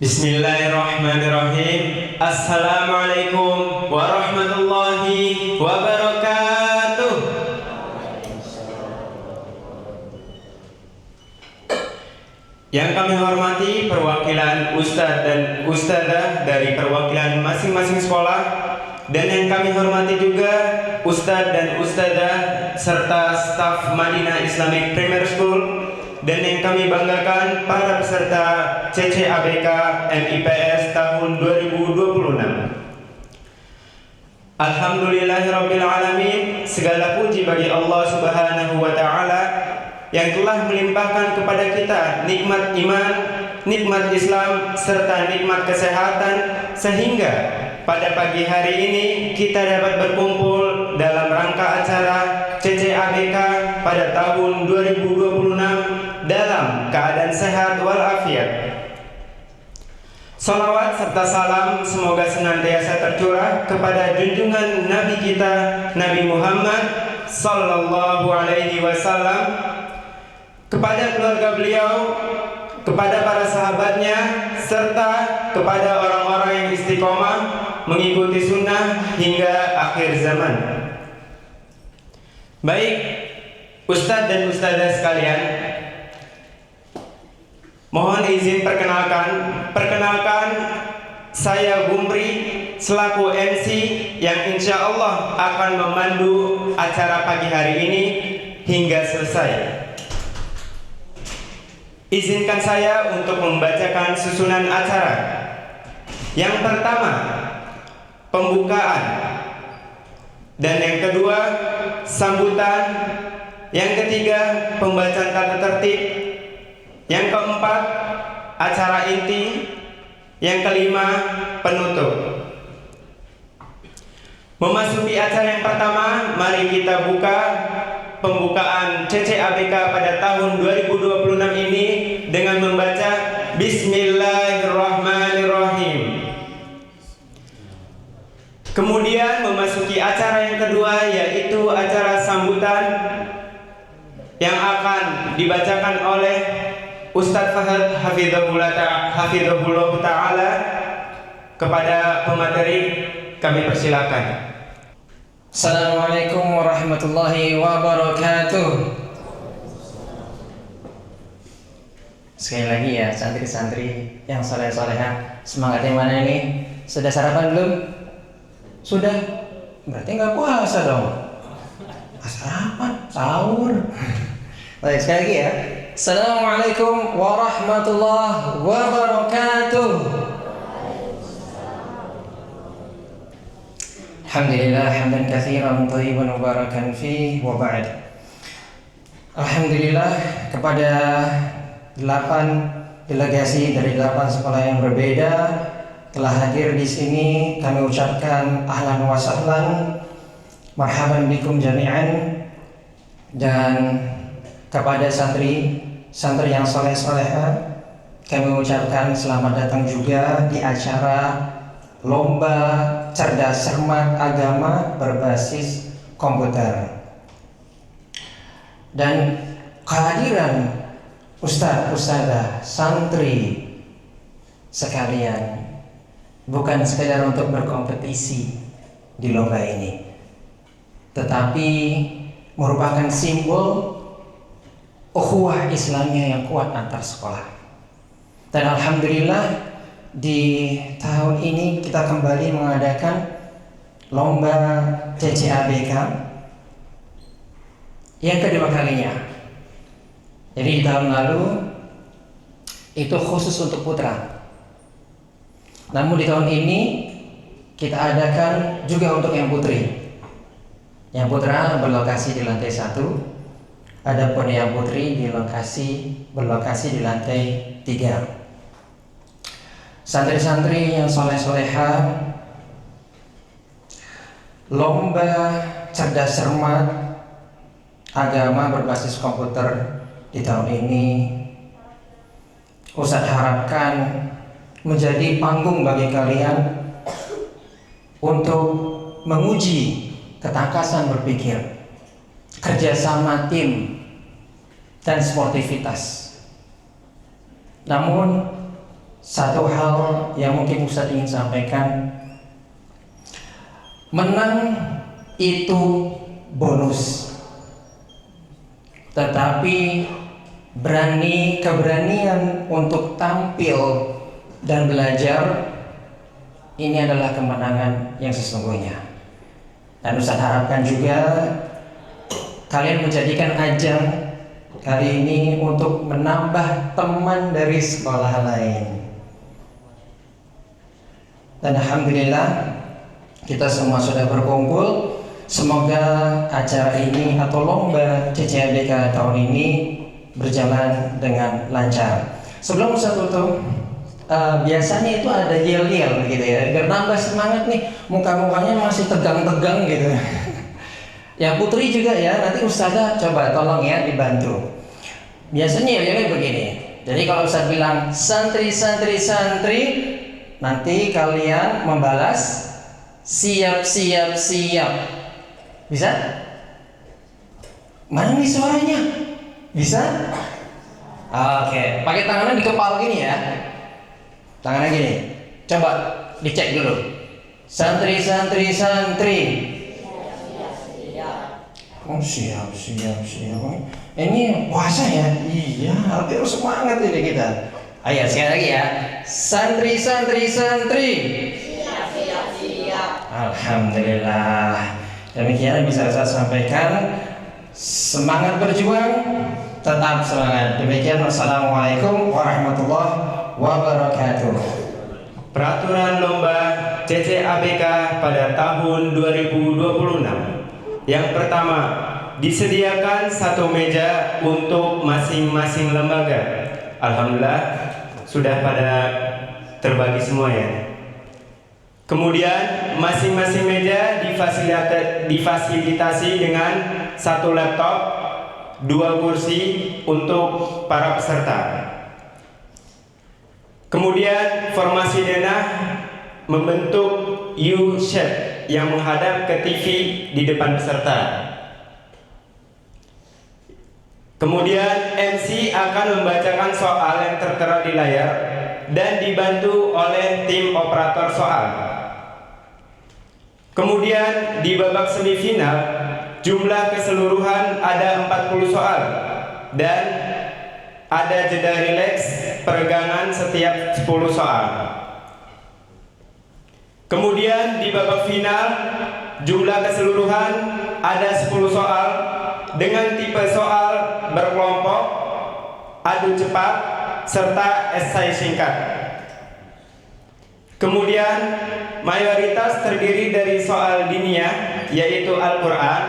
Bismillahirrahmanirrahim. Assalamualaikum warahmatullahi wabarakatuh. Yang kami hormati perwakilan Ustadz dan Ustadzah dari perwakilan masing-masing sekolah, dan yang kami hormati juga Ustadz dan Ustadzah serta staf Madinah Islamic Primary School, dan yang kami banggakan para peserta CCABK MIPS tahun 2026. Alhamdulillahirrabbilalamin, segala puji bagi Allah Subhanahu wa Ta'ala yang telah melimpahkan kepada kita nikmat iman, nikmat Islam, serta nikmat kesehatan, sehingga pada pagi hari ini kita dapat berkumpul dalam rangka acara CCABK pada tahun 2026 dalam keadaan sehat walafiat. Salawat serta salam semoga senantiasa tercurah kepada junjungan Nabi kita Nabi Muhammad Sallallahu Alaihi Wasallam, kepada keluarga beliau, kepada para sahabatnya, serta kepada orang-orang yang istiqomah mengikuti sunnah hingga akhir zaman. Baik, Ustadz dan Ustadzah sekalian, mohon izin perkenalkan saya Gumri selaku MC yang insya Allah akan memandu acara pagi hari ini hingga selesai. Izinkan saya untuk membacakan susunan acara. Yang pertama, pembukaan, dan yang kedua, sambutan. Yang ketiga, pembacaan tata tertib. Yang keempat, acara inti. Yang kelima, penutup. Memasuki acara yang pertama, mari kita buka pembukaan CCABK pada tahun 2026 ini dengan membaca Bismillahirrahmanirrahim. Kemudian memasuki acara yang kedua, yaitu acara sambutan yang akan dibacakan oleh Ustadz Fahad Hafidhahullah Ta'ala. Kepada pemateri kami persilakan. Assalamualaikum warahmatullahi wabarakatuh. Sekali lagi ya, santri-santri yang soleh-soleha, semangat yang mana ini? Sudah sarapan belum? Sudah? Berarti nggak puasa dong. Sarapan, sahur. Baik, sekali lagi ya. Assalamualaikum warahmatullahi wabarakatuh. Alhamdulillah hamdan katsiran thayyiban mubarakan fihi wa ba'd. Alhamdulillah, kepada 8 delegasi dari 8 sekolah yang berbeda telah hadir di sini, kami ucapkan ahlan wa sahlan, marhaban bikum jami'an. Dan kepada santri yang soleh-soleha, kami ucapkan selamat datang juga di acara Lomba Cerdas Cermat Agama berbasis komputer. Dan kehadiran Ustadz, Ustadzah, santri sekalian bukan sekedar untuk berkompetisi di lomba ini, tetapi merupakan simbol ukhuwah Islamiyah yang kuat antar sekolah. Dan alhamdulillah, di tahun ini kita kembali mengadakan lomba CCABK yang kedua kalinya. Jadi di tahun lalu itu khusus untuk putra, namun di tahun ini kita adakan juga untuk yang putri. Yang putra berlokasi di lantai 1, adapun yang putri berlokasi di lantai 3. Santri-santri yang soleh-soleha, lomba cerdas cermat agama berbasis komputer di tahun ini Ustadz harapkan menjadi panggung bagi kalian untuk menguji ketangkasan berpikir, kerjasama tim, dan sportivitas. Namun satu hal yang mungkin Ustadz ingin sampaikan. Menang itu bonus, tetapi keberanian untuk tampil dan belajar, ini adalah kemenangan yang sesungguhnya. Dan Ustadz harapkan juga kalian menjadikan ajang kali ini untuk menambah teman dari sekolah lain. Dan alhamdulillah kita semua sudah berkumpul. Semoga acara ini atau lomba CCABK tahun ini berjalan dengan lancar. Sebelum Ustaz tutup, biasanya itu ada yel-yel gitu ya, biar nambah semangat nih. Muka-mukanya masih tegang-tegang gitu. Ya Putri juga ya, nanti Ustazah coba tolong ya dibantu. Biasanya yel-yelnya begini. Jadi kalau Ustaz bilang santri, nanti kalian membalas siap. Bisa? Mana nih suaranya? Bisa? Oke, pakai tangannya di kepala gini ya. Tangannya gini. Coba dicek dulu. Santri. Oh, siap. Ini puasa ya? Iya, harus semangat ini kita. Ayo sekali lagi ya. Santri. Siap. Alhamdulillah. Demikian bisa saya sampaikan. Semangat berjuang, tetap semangat. Demikian, wassalamualaikum warahmatullahi wabarakatuh. Peraturan lomba CCABK pada tahun 2026. Yang pertama, disediakan satu meja untuk masing-masing lembaga. Alhamdulillah sudah pada terbagi semua ya. Kemudian masing-masing meja difasilitasi dengan satu laptop, 2 kursi untuk para peserta. Kemudian formasi denah membentuk U-shape yang menghadap ke TV di depan peserta. Kemudian MC akan membacakan soal yang tertera di layar dan dibantu oleh tim operator soal. Kemudian di babak semifinal jumlah keseluruhan ada 40 soal dan ada jeda rileks peregangan setiap 10 soal. Kemudian di babak final jumlah keseluruhan ada 10 soal dengan tipe soal berkelompok, adu cepat, serta esai singkat. Kemudian mayoritas terdiri dari soal diniyah yaitu Al-Quran,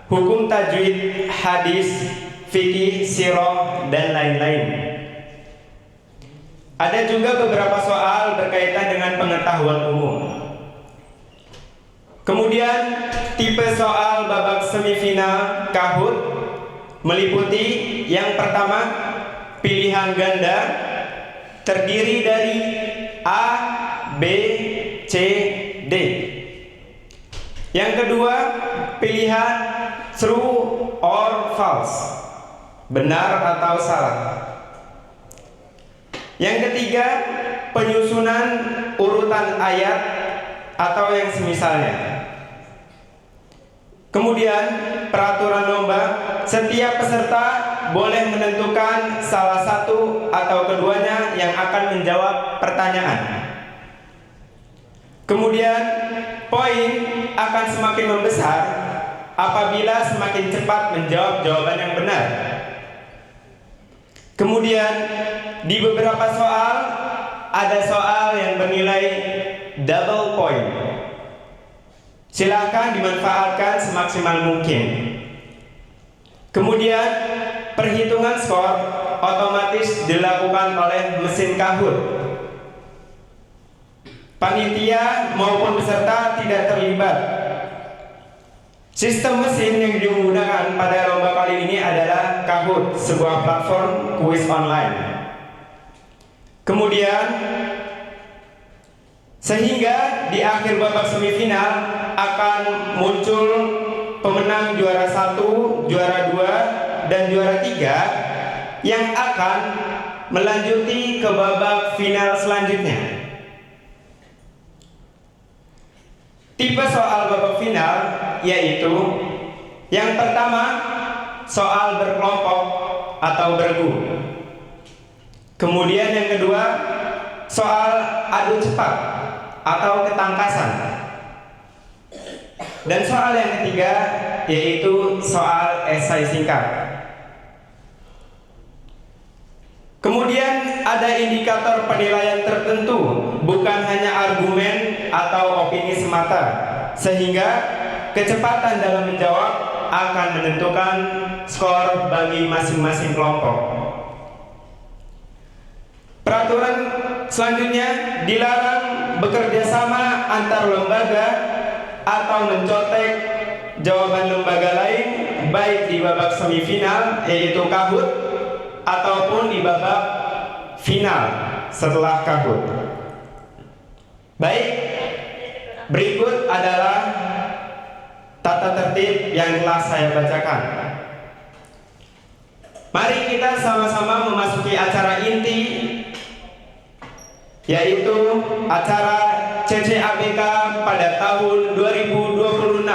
hukum tajwid, hadis, fikih, sirah, dan lain-lain. Ada juga beberapa soal berkaitan dengan pengetahuan umum. Kemudian tipe soal babak semifinal Kahoot meliputi yang pertama pilihan ganda terdiri dari A, B, C, D. Yang kedua pilihan true or false, benar atau salah. Yang ketiga penyusunan urutan ayat atau yang semisalnya. Kemudian peraturan lomba, setiap peserta boleh menentukan salah satu atau keduanya yang akan menjawab pertanyaan. Kemudian poin akan semakin membesar apabila semakin cepat menjawab jawaban yang benar. Kemudian di beberapa soal ada soal yang bernilai double point. Silakan dimanfaatkan semaksimal mungkin. Kemudian perhitungan skor otomatis dilakukan oleh mesin Kahoot. Panitia maupun peserta tidak terlibat. Sistem mesin yang digunakan pada lomba kali ini adalah Kahoot, sebuah platform kuis online. Kemudian sehingga di akhir babak semifinal akan muncul pemenang juara 1, juara 2, dan juara 3 yang akan melanjuti ke babak final selanjutnya. Tipe soal babak final yaitu yang pertama, soal berkelompok atau bergu. Kemudian yang kedua, soal adu cepat atau ketangkasan. Dan soal yang ketiga yaitu soal esai singkat. Kemudian ada indikator penilaian tertentu, bukan hanya argumen atau opini semata, sehingga kecepatan dalam menjawab akan menentukan skor bagi masing-masing kelompok. Peraturan selanjutnya, dilarang bekerja sama antar lembaga atau mencontek jawaban lembaga lain, baik di babak semifinal yaitu Kahoot ataupun di babak final setelah Kahoot. Baik, berikut adalah tata tertib yang telah saya bacakan. Mari kita sama-sama memasuki acara inti, yaitu acara CCABK pada tahun 2026.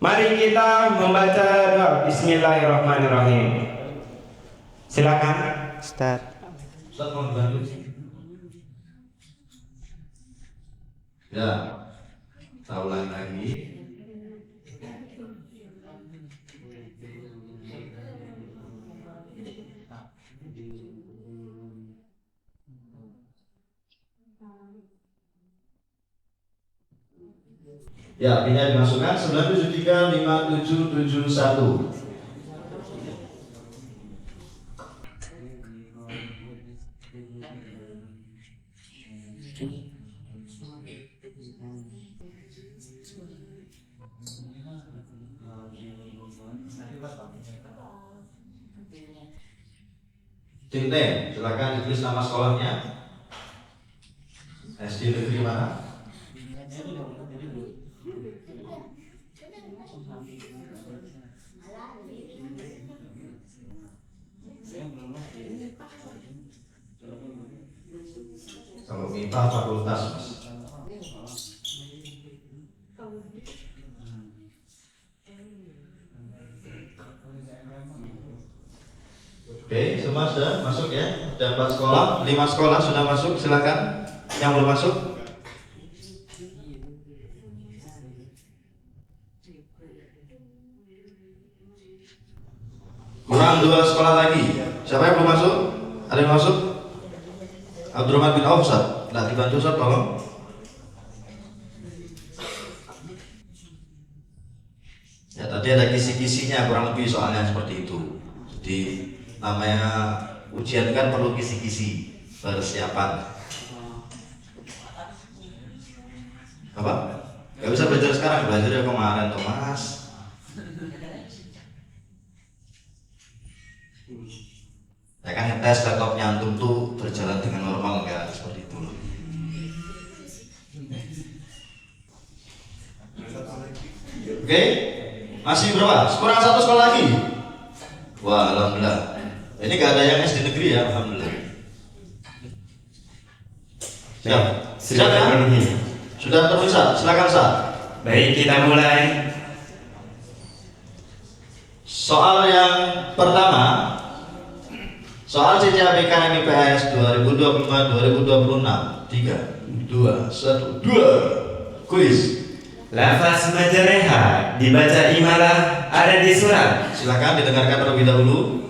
Mari kita membaca doa. Bismillahirrahmanirrahim. Silakan, Ustaz. Ustaz mau bantu? Ya, kita ulang lagi. Ya, pinnya dimasukkan 9735771. Tintin, silakan ditulis nama sekolahnya. SD negeri mana? Kalau minta fakultas, Mas. Oke, semua sudah masuk ya? Ada 4 sekolah, 5 sekolah sudah masuk, silakan. Yang belum masuk? Kurang 2 sekolah lagi. Siapa yang belum masuk? Ada yang masuk? Abdurrahman bin Auf, Ustaz. Nah, dibantu Ustaz, tolong. Ya, tadi ada kisi-kisinya, kurang lebih soalnya seperti itu. Jadi namanya ujian kan perlu kisi-kisi persiapan. Apa? Gak bisa belajar sekarang, belajar dari kemarin, Thomas. Ya kan ngetes laptopnya antum tuh berjalan dengan normal, enggak seperti itu loh. Oke, masih berapa? Kurang 1 sekolah lagi. Wah, alhamdulillah. Ini gak ada yang SD negeri ya, alhamdulillah. Siap? Siap ya? Sudah terpisah, silakan Ustaz. Baik, kita mulai. Soal yang pertama, soal CCABK MIPS 2025-2026. 3, 2, 1, 2. Kuis. Lafaz majareha dibaca imalah ada di surat. Silakan didengarkan terlebih dahulu.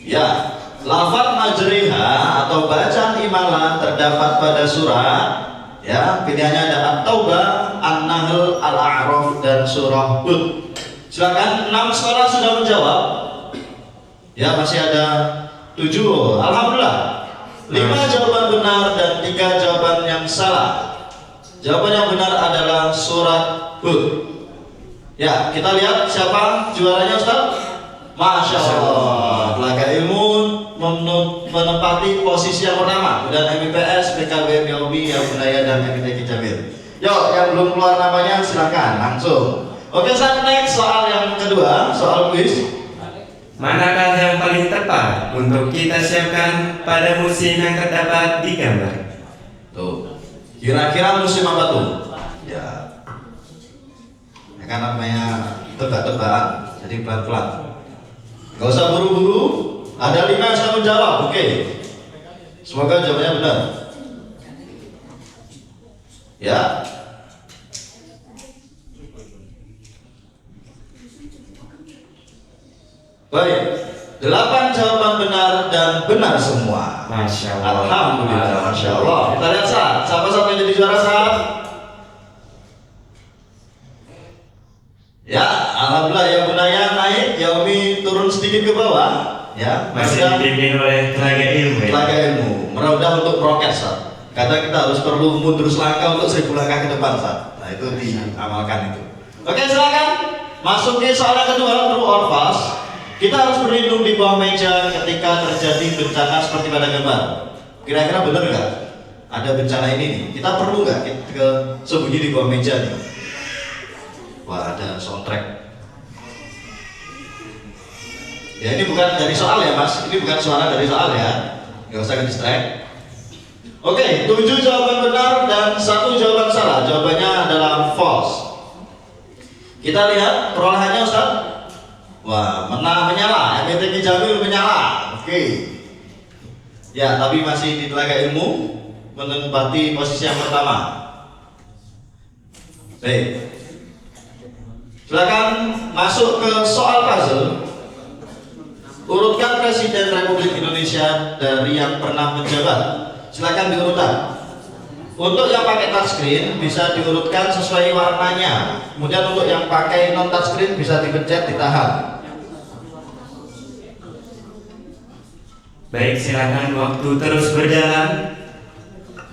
Ya, lafaz majriha atau bacaan imalah terdapat pada surat. Ya, pilihannya ada At-Taubah, An-Nahl, Al-A'raf dan surah Hud. Silakan, 6 sekolah sudah menjawab. Ya, masih ada 7. Alhamdulillah. 5 jawaban benar dan 3 jawaban yang salah. Jawaban yang benar adalah surat Hud. Ya, kita lihat siapa juaranya, Ustaz. Masya Allah, laga ilmu menempati posisi yang pertama. Dan MIPS, PKB, POB, yang Budaya dan MITQ Jamil. Yuk, yang belum keluar namanya silakan langsung. Oke, saya next soal yang kedua, soal quiz. Manakah yang paling tepat untuk kita siapkan pada musim yang terdapat di gambar? Tuh, kira-kira musim apa tuh? Ya, kan namanya tebak-tebakan, jadi pelan-pelan. Gak usah buru-buru. Ada 5 yang selalu jawab, oke. Semoga jawabannya benar. Ya. Baik, 8 jawaban benar dan benar semua. Masya Allah. Alhamdulillah, Masya Allah. Kita lihat saat, siapa yang jadi juara saat? Ya, alhamdulillah ya Bunaya naik, ya Umi turun sedikit ke bawah. Ya, Masih dipimpin oleh tenaga ilmu. tenaga ilmu. Merodah untuk prokes, Sat. Kata kita harus perlu mundur selangkah untuk 1000 langkah ke depan, Sat. Nah itu diamalkan itu. Oke, silakan masuk ke soal yang kedua, true or false. Kita harus berlindung di bawah meja ketika terjadi bencana seperti pada gambar. Kira-kira benar nggak? Ada bencana ini nih. Kita perlu nggak kita sembunyi di bawah meja nih? Wah, ada soundtrack. Ya ini bukan dari soal ya Mas, ini bukan suara dari soal ya. Nggak usah ke-distract. Oke, 7 jawaban benar dan 1 jawaban salah. Jawabannya adalah false. Kita lihat perolehannya Ustaz. Wah, menyala, MITQ Jamil menyala. Oke. Ya, tapi masih di tenaga ilmu menempati posisi yang pertama. Baik. Silakan masuk ke soal puzzle. Urutkan Presiden Republik Indonesia dari yang pernah menjabat. Silakan diurutkan. Untuk yang pakai touchscreen bisa diurutkan sesuai warnanya. Kemudian untuk yang pakai non touchscreen bisa dipencet, ditahan. Baik, silakan waktu terus berjalan.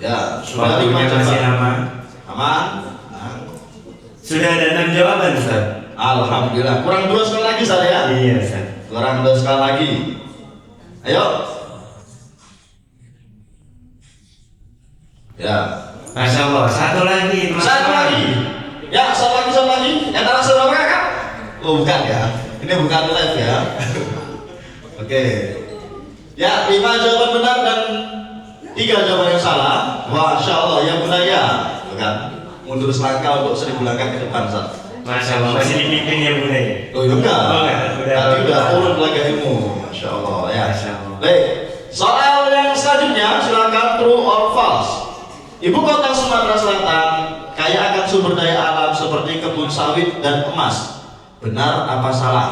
Ya, sudah 5 Waktunya masih jawaban. aman. Aman. Nah. Sudah ada 6 jawaban, Ustaz. Alhamdulillah. Kurang 2 sekali lagi saya. Iya, Ustaz. Kurang 2 sekali lagi. Ayo. Ya. Masya Allah. Satu lagi, Mas. Satu lagi. Ya, satu lagi. Yang tanah berapa Kak? Oh, bukan ya. Ini bukan live ya. Oke. Ya, 5 jawaban benar dan 3 jawaban yang salah. Masya Allah, yang benar ya. Bukan. Mundur selangkah untuk 1000 langkah ke depan, Ustaz. Masya Allah. Masih dipimpin ya, Bunda ya? Oh iya enggak. Oh, enggak. Tadi udah turun lagi ilmu. Masya Allah ya. Masya Allah. Baik. Soal yang selanjutnya silakan true or false. Ibu kota Sumatera Selatan kaya akan sumber daya alam seperti kebun sawit dan emas. Benar apa salah?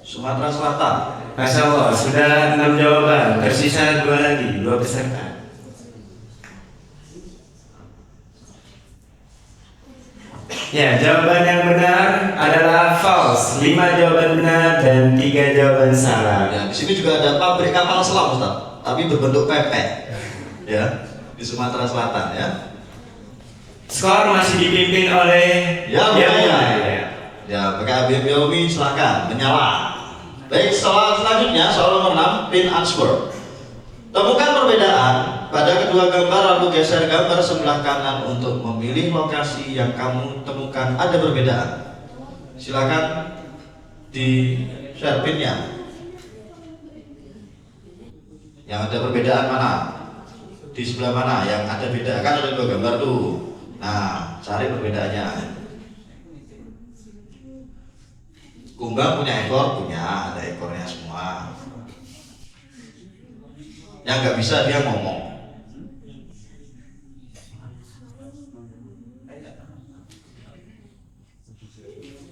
Sumatera Selatan. Masya Allah. Sudah 6 jawaban. Tersisa 2 lagi. 2 peserta. Ya, jawaban yang benar adalah false. 5 jawaban benar dan 3 jawaban salah. Ya, di sini juga ada pabrik kapal selam, Ustaz, tapi berbentuk pepek. Ya, di Sumatera Selatan ya. Skor masih dipimpin oleh Ya, Bunda ya. Ya, PKB Biomi silakan menyala. Baik, soal selanjutnya soal nomor 6, pin answer. Temukan perbedaan pada kedua gambar lalu geser gambar sebelah kanan untuk memilih lokasi yang kamu temukan ada perbedaan. Silakan di share pinnya. Yang ada perbedaan mana? Di sebelah mana yang ada beda? Kan ada 2 gambar tuh. Nah, cari perbedaannya. Kumbang punya ekor, punya, ada ekornya semua. Yang nggak bisa dia ngomong.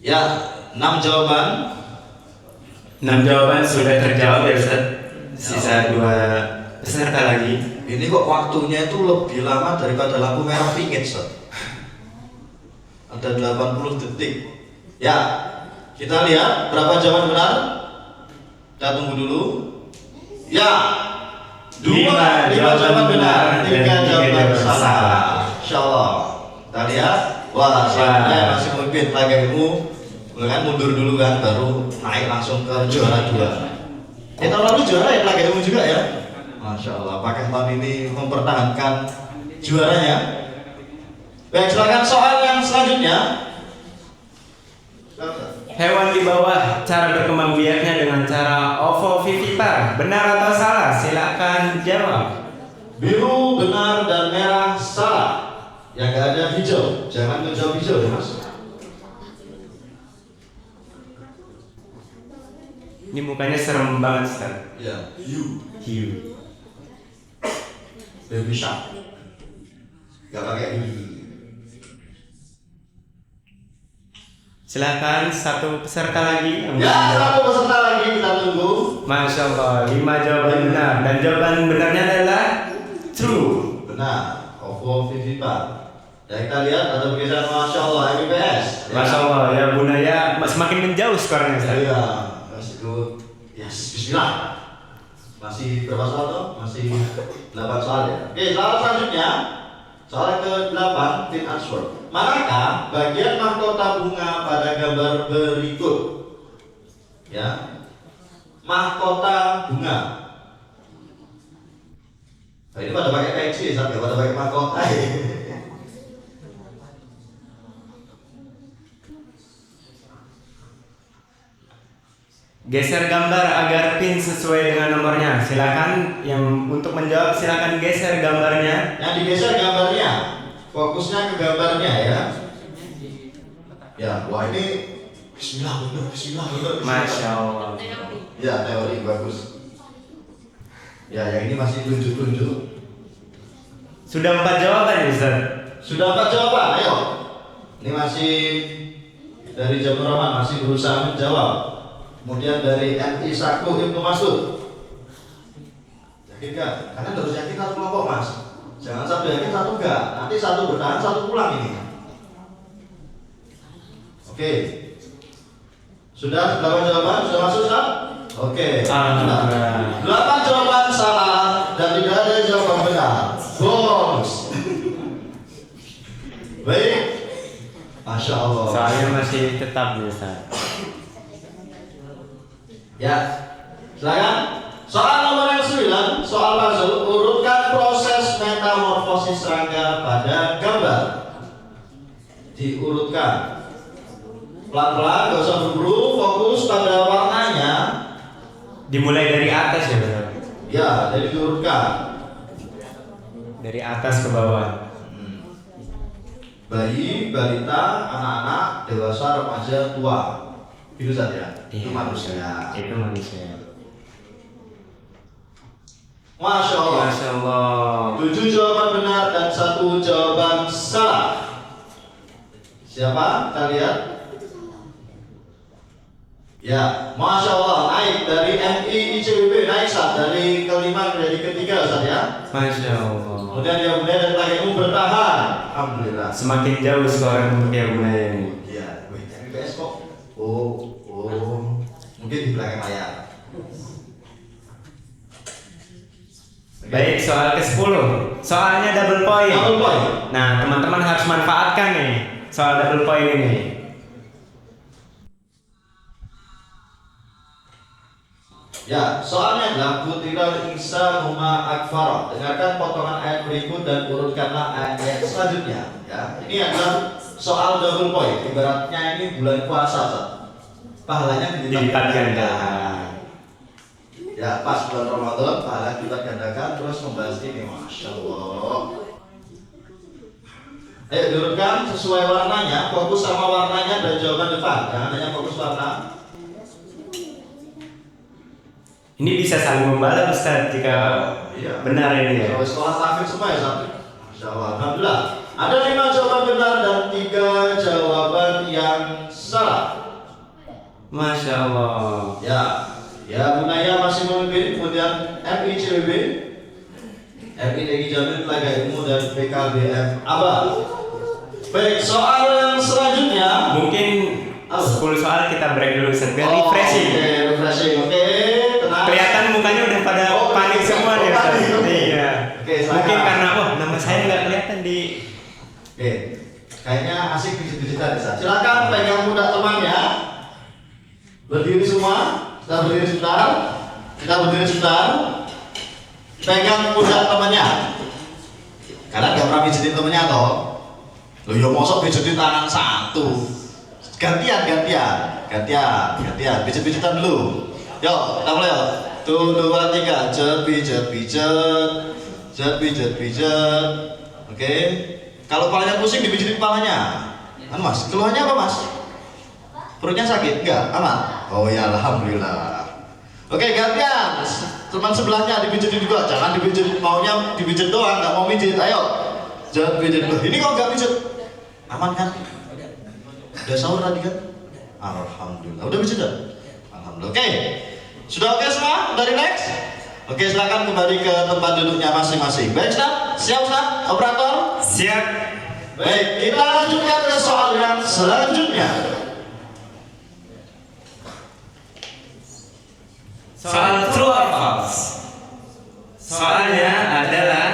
Ya, 6 jawaban. 6 jawaban sudah terjawab ya Ustaz. Sisa 2 peserta lagi. Ini kok waktunya itu lebih lama daripada lampu merah pingit, Ustaz. Ada 80 detik. Ya, kita lihat berapa jawaban benar. Kita tunggu dulu. Ya, 5 jawaban benar, 3 jawaban salah. Insyaallah. Kita lihat. Wah, saya masih memimpin laga ilmu, kan mundur dulu kan, baru naik langsung ke juara 2. Tahun lalu juara ya laga ilmu juga ya. Masya Allah, apakah tahun ini mempertahankan juaranya? Baik, silakan soal yang selanjutnya. Hewan di bawah, cara berkembang biaknya dengan cara ovovivipar. Benar atau salah? Silakan jawab. Biru benar dan merah salah. Yang gak ada hijau, jangan menjawab hijau ya mas. Ini mukanya serem banget, Ustaz. Ya, hiu. Baby shark. Gak pakai hiu. Silakan satu peserta lagi. Ya, satu peserta lagi kita tunggu. Masya Allah, 5 jawaban benar. Dan jawaban benarnya adalah true. Benar, ovovivipar. Ya kita lihat ada pergeseran Masya Allah MBS. Masya Allah, ya Bunaya semakin menjauh skornya, Ustaz. Iya, masih good. Yes, bismillah. Masih berapa soal tuh? Masih 8 soal ya. Oke, soal selanjutnya. Soal ke-8, tim answer. Manakah bagian mahkota bunga pada gambar berikut? Ya, mahkota bunga. Nah, ini pada pakai peci, sampai pada pakai mahkota. Geser gambar agar pin sesuai dengan nomornya. Silakan yang untuk menjawab silakan geser gambarnya. Yang digeser gambarnya, fokusnya ke gambarnya ya. Ya, wah ini bismillah bener, bismillah bener. Masya Allah. Ya, teori bagus. Ya, yang ini masih tunjuk-tunjuk. Sudah 4 jawaban ya, Ustaz? Sudah 4 jawaban, ayo. Ini masih dari Jamur Rahman masih berusaha menjawab. Kemudian dari MI Saku Ibnu Masud. Yakin gak? Karena harus yakin satu kelompok mas. Jangan satu yakin satu enggak. Nanti satu bertahan satu pulang ini. Oke. Sudah 8 jawaban? Sudah masuk Ustaz? Oke. 8 jawaban salah dan tidak ada jawaban benar. Bonus. Baik. Masya Allah. Soalnya masih tetap nih, Ustaz. Ya, silakan. Soal nomor yang 9, soal puzzle, urutkan proses metamorfosis serangga pada gambar. Diurutkan. Pelan-pelan, gak usah buru-buru, fokus pada warnanya. Dimulai dari atas ya, benar? Ya, jadi diurutkan. Dari atas ke bawah. Bayi, balita, anak-anak, dewasa, remaja, tua. Itu saja. Itu Iya, manusia. Itu manusia. Masya Allah. Masya Allah. 7 jawaban benar dan 1 jawaban salah. Siapa? Kita lihat. Ya, Masya Allah, naik dari MI ICWB, naik Ustaz, dari kelima menjadi ketiga Ustaz ya. Masya Allah. Kemudian yang Bunaya dan Lagimu bertahan. Alhamdulillah. Semakin jauh skor untuk yang Bunaya ini. Iya, wih, MBS kok. Mungkin di belakang layar. Baik, soal ke-10. Soalnya double point. Double point. Nah, teman-teman harus manfaatkan nih soal double point ini. Ya, soalnya adalah Kutiral insanu ma akfara. Dengarkan potongan ayat berikut dan urutkanlah ayat selanjutnya. Ya, ini adalah soal double point. Ibaratnya ini bulan puasa, Ustaz. Pahalanya Dilipat ganda. Ya, pas bulan Ramadan, pahala dilipat gandakan. Terus membahas ini, Masya Allah. Ayo diurutkan sesuai warnanya, fokus sama warnanya dan jawaban depan. Jangan hanya fokus warna. Ini bisa saling membalas, Ustaz, jika benar ini ya. Kalau sekolah tahfidz semua ya, Ustaz. Masya Allah. Alhamdulillah. Ada 5 jawaban benar dan 3 jawaban yang salah. Masya Allah. Ya Bunaya masih memimpin, kemudian MICWB, MI Degi Jamil, Telaga Ilmu, dan PKBM Aba. Baik, soal yang selanjutnya. Mungkin 10 soal kita break dulu, Ustaz. Biar refreshing. Oke, refreshing. Oke, tenang. Kelihatan mukanya udah pada panik semua nih, Ustaz. Iya. Oke, silakan. Mungkin karena nama saya nggak kelihatan di. Oke, Kayaknya asik pijit-pijitan ya. Silakan pegang pundak temannya. Berdiri semua. Kita berdiri sebentar. Pegang pundak temannya. Karena gak pernah pijitin temannya toh. Loh ya mosok pijitin tangan satu. Gantian. Pijit-pijitan dulu. Yuk, kita mulai yuk. 1, 2, 3. Pijet. Oke. Kalau kepalanya pusing dipijitin kepalanya. Kan Mas, keluhannya apa Mas? Perutnya sakit? Enggak? Aman? Oh ya, alhamdulillah. Oke, gantian. Teman sebelahnya dipijitin juga. Jangan dipijit, maunya dipijit doang, nggak mau mijit. Ayo. Jangan pijit. Loh, ini kok nggak mijit? Aman kan? Udah sahur tadi kan? Alhamdulillah. Udah mijit dah? Alhamdulillah. Oke. Sudah oke semua? Udah relax? Oke, silakan kembali ke tempat duduknya masing-masing. Baik, Ustaz? Siap, Ustaz? Operator? Siap. Baik, kita lanjutkan ke soal yang selanjutnya. Soal true or false. Soalnya adalah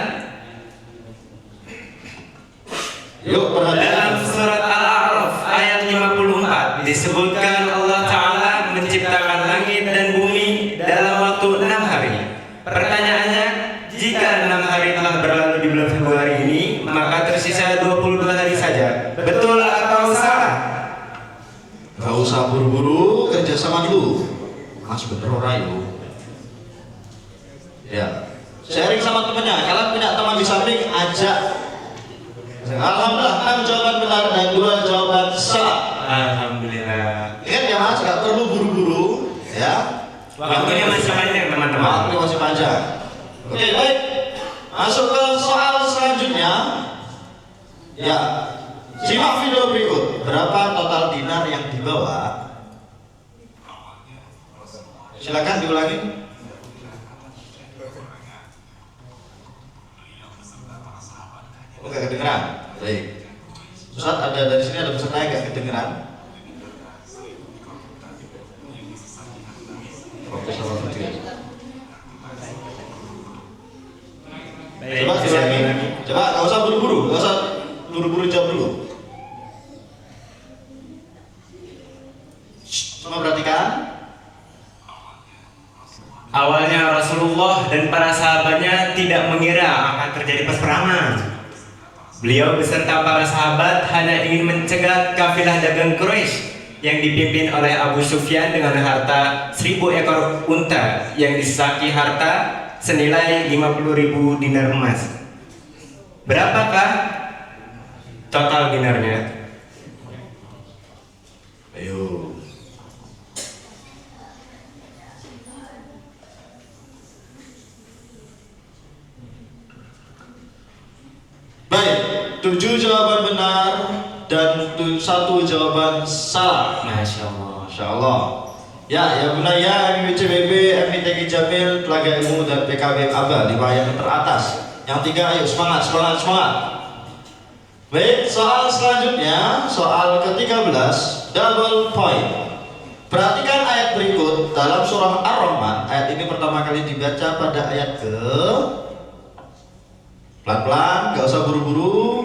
Yuk, perhatikan. dalam surat Al-A'raf ayat 54 disebutkan Allah Ta'ala menciptakan langit dan bumi dalam waktu 6 hari. Pertanyaannya, jika 6 hari telah berlalu di bulan Februari ini, maka tersisa 22 hari saja. Betul atau salah? Gak usah buru-buru, kerjasama dulu. Mas bener orang itu. Ya, sharing sama temennya. Kalian punya teman di samping, ajak. Alhamdulillah, 6 jawaban benar dan 2 jawaban salah. Alhamdulillah. Ingat ya Mas, gak perlu buru-buru. Ya. Waktunya masih panjang teman-teman. Waktu masih panjang. Oke, baik. Masuk ke soal selanjutnya. Ya. Simak video berikut. Berapa total dinar yang dibawa? Silakan diulangi. Oke, kedengeran. Baik. Ustaz, ada dari sini ada peserta yang gak kedengeran? Fokus sama video. Coba diulangi. Coba, gak usah buru-buru jawab dulu. Semua perhatikan. Awalnya Rasulullah dan para sahabatnya tidak mengira akan terjadi peperangan. Beliau beserta para sahabat hanya ingin mencegah kafilah dagang Quraisy yang dipimpin oleh Abu Sufyan dengan harta 1000 ekor unta yang disesaki harta senilai 50.000 dinar emas. Berapakah total dinarnya? Ayo. Baik, 7 jawaban benar dan 1 jawaban salah. Masya Allah. Masya Allah. Ya Bunaya, MIBCBB, MITQ Jamil, Telaga Ilmu dan PKB Aba 5 yang teratas. Yang 3, ayo semangat. Baik, soal selanjutnya, soal ke-13, double point. Perhatikan ayat berikut dalam surah Ar-Rahman. Ayat ini pertama kali dibaca pada ayat ke pelan-pelan, gak usah buru-buru.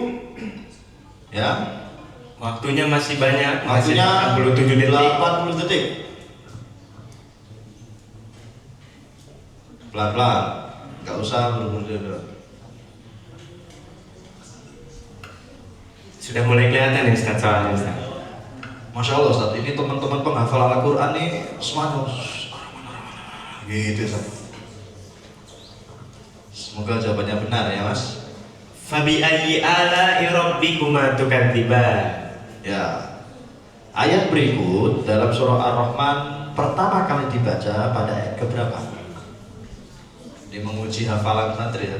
Ya. Waktunya masih banyak, Waktunya 87 detik. 80 detik. Pelan-pelan, gak usah buru-buru. Sudah mulai kelihatan ya Ustaz soalnya Ustaz. Masya Allah Ustaz, ini teman-teman penghafal Al-Quran nih semuanya gitu Ustaz. Semoga jawabannya benar ya Mas. Fabi ayyi ala'i rabbikuma tukadziban. Ya. Ayat berikut dalam surah Ar-Rahman pertama kali dibaca pada ayat keberapa? Ini menguji hafalan santri ya.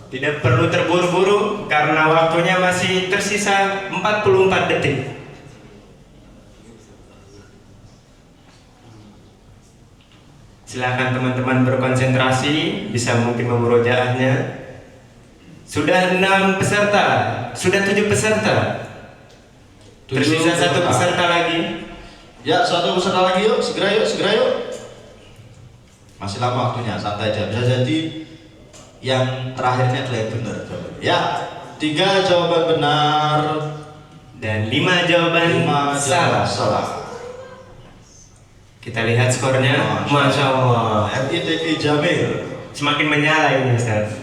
Tidak perlu terburu-buru karena waktunya masih tersisa 44 detik. Silakan teman-teman berkonsentrasi, bisa mungkin memurojaahnya. Sudah 6 peserta, sudah 7 peserta. Tersisa 1 peserta lagi. Ya, 1 peserta lagi yuk, segera yuk. Masih lama waktunya, santai aja. Bisa jadi yang terakhirnya adalah yang benar. Ya, 3 jawaban benar dan 5 jawaban 5 salah. jawaban salah. Kita lihat skornya. Masya Allah. MITQ Jamil Semakin menyala ini Ustaz.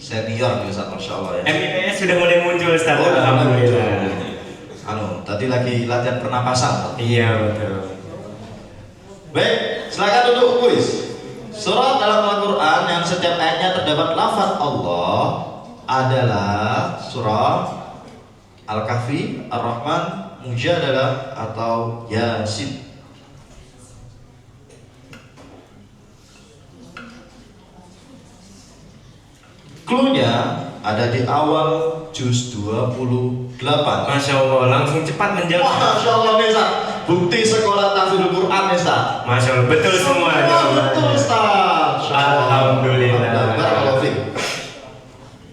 senior nih Ustaz, Masya Allah ya. MIPS sudah mulai muncul Ustaz. Oh, Alhamdulillah. Tadi lagi latihan pernapasan. Iya betul. Baik, silakan duduk kuis. Surat dalam Al-Quran yang setiap ayatnya terdapat lafaz Allah adalah surah Al-Kahfi, Ar-Rahman, Mujadalah atau Yasin. Cluenya ada di awal juz 28. Masya Allah, langsung cepat menjawab. Masya Allah nih Ustaz, bukti sekolah tahfidzul Quran nih Ustaz. Masya Allah, betul semua. Betul Ustaz. Alhamdulillah. Barakallahu fiik.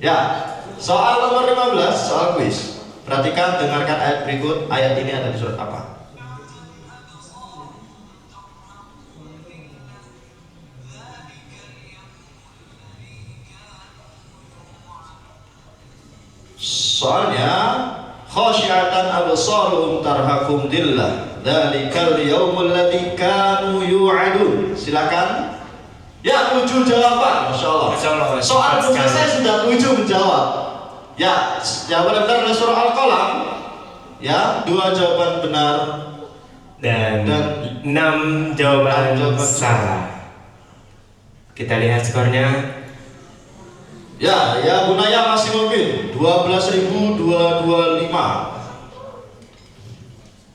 Ya, soal nomor 15, soal kuis. Perhatikan, dengarkan ayat berikut. Ayat ini ada di surat apa? Soalnya khasyiatan absaruhum tarhaqum dillah dzalikal yaumul ladzi kanu yu'adun. Silakan. Ya, 7 jawaban. Masya Allah. Masya Allah. Soal saya sudah 7 menjawab. Ya, jawaban benar adalah surah Al-Qalam. Ya, 2 jawaban benar dan 6 enam jawaban jawaban salah. Kita lihat skornya. Ya, ya Bunaya masih mobil 12.225.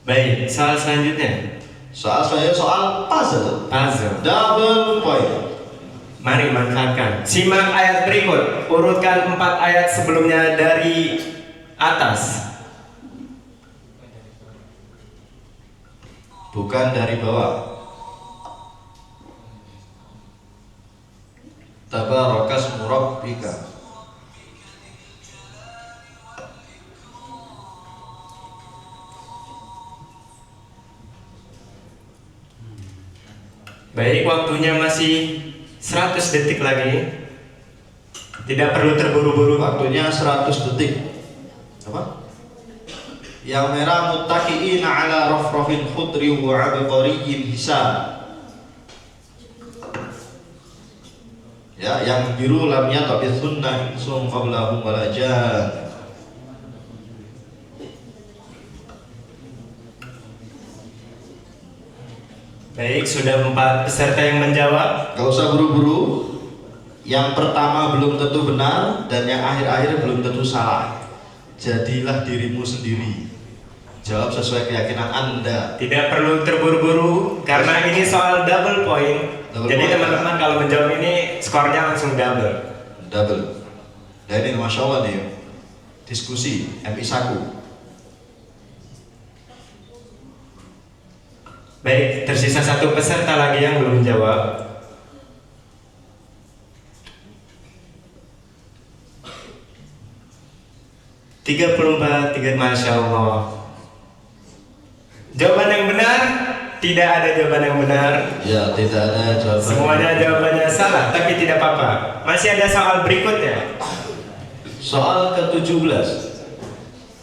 Baik, soal selanjutnya. Soal saya soal puzzle. Puzzle. Double point. Mari manfaatkan. Simak ayat berikut. Urutkan 4 ayat sebelumnya dari atas. Bukan dari bawah. Tabarakas murabbika. Baik, waktunya masih 100 detik lagi. Tidak perlu terburu-buru. Waktunya 100 detik. Apa? Yang merah muttaqiina ala rafrafin khudri wa abqariyyin hisab. Ya, yang biru lam yatabi sunnah insum qablahum walajan. Baik, sudah 4 peserta yang menjawab. Gak usah buru-buru. Yang pertama belum tentu benar dan yang akhir-akhir belum tentu salah. Jadilah dirimu sendiri. Jawab sesuai keyakinan Anda. Tidak perlu terburu-buru karena ini soal double point. Double Jadi point. teman-teman kalau menjawab ini skornya langsung double. Double. Nah ini Masya Allah nih, diskusi MI Saku. Baik, tersisa 1 peserta lagi yang belum jawab. Masya Allah. Jawaban yang benar, tidak ada jawaban yang benar. Ya, tidak ada jawaban. Semuanya jawabannya salah, tapi tidak apa-apa. Masih ada soal berikutnya. Soal ke-17.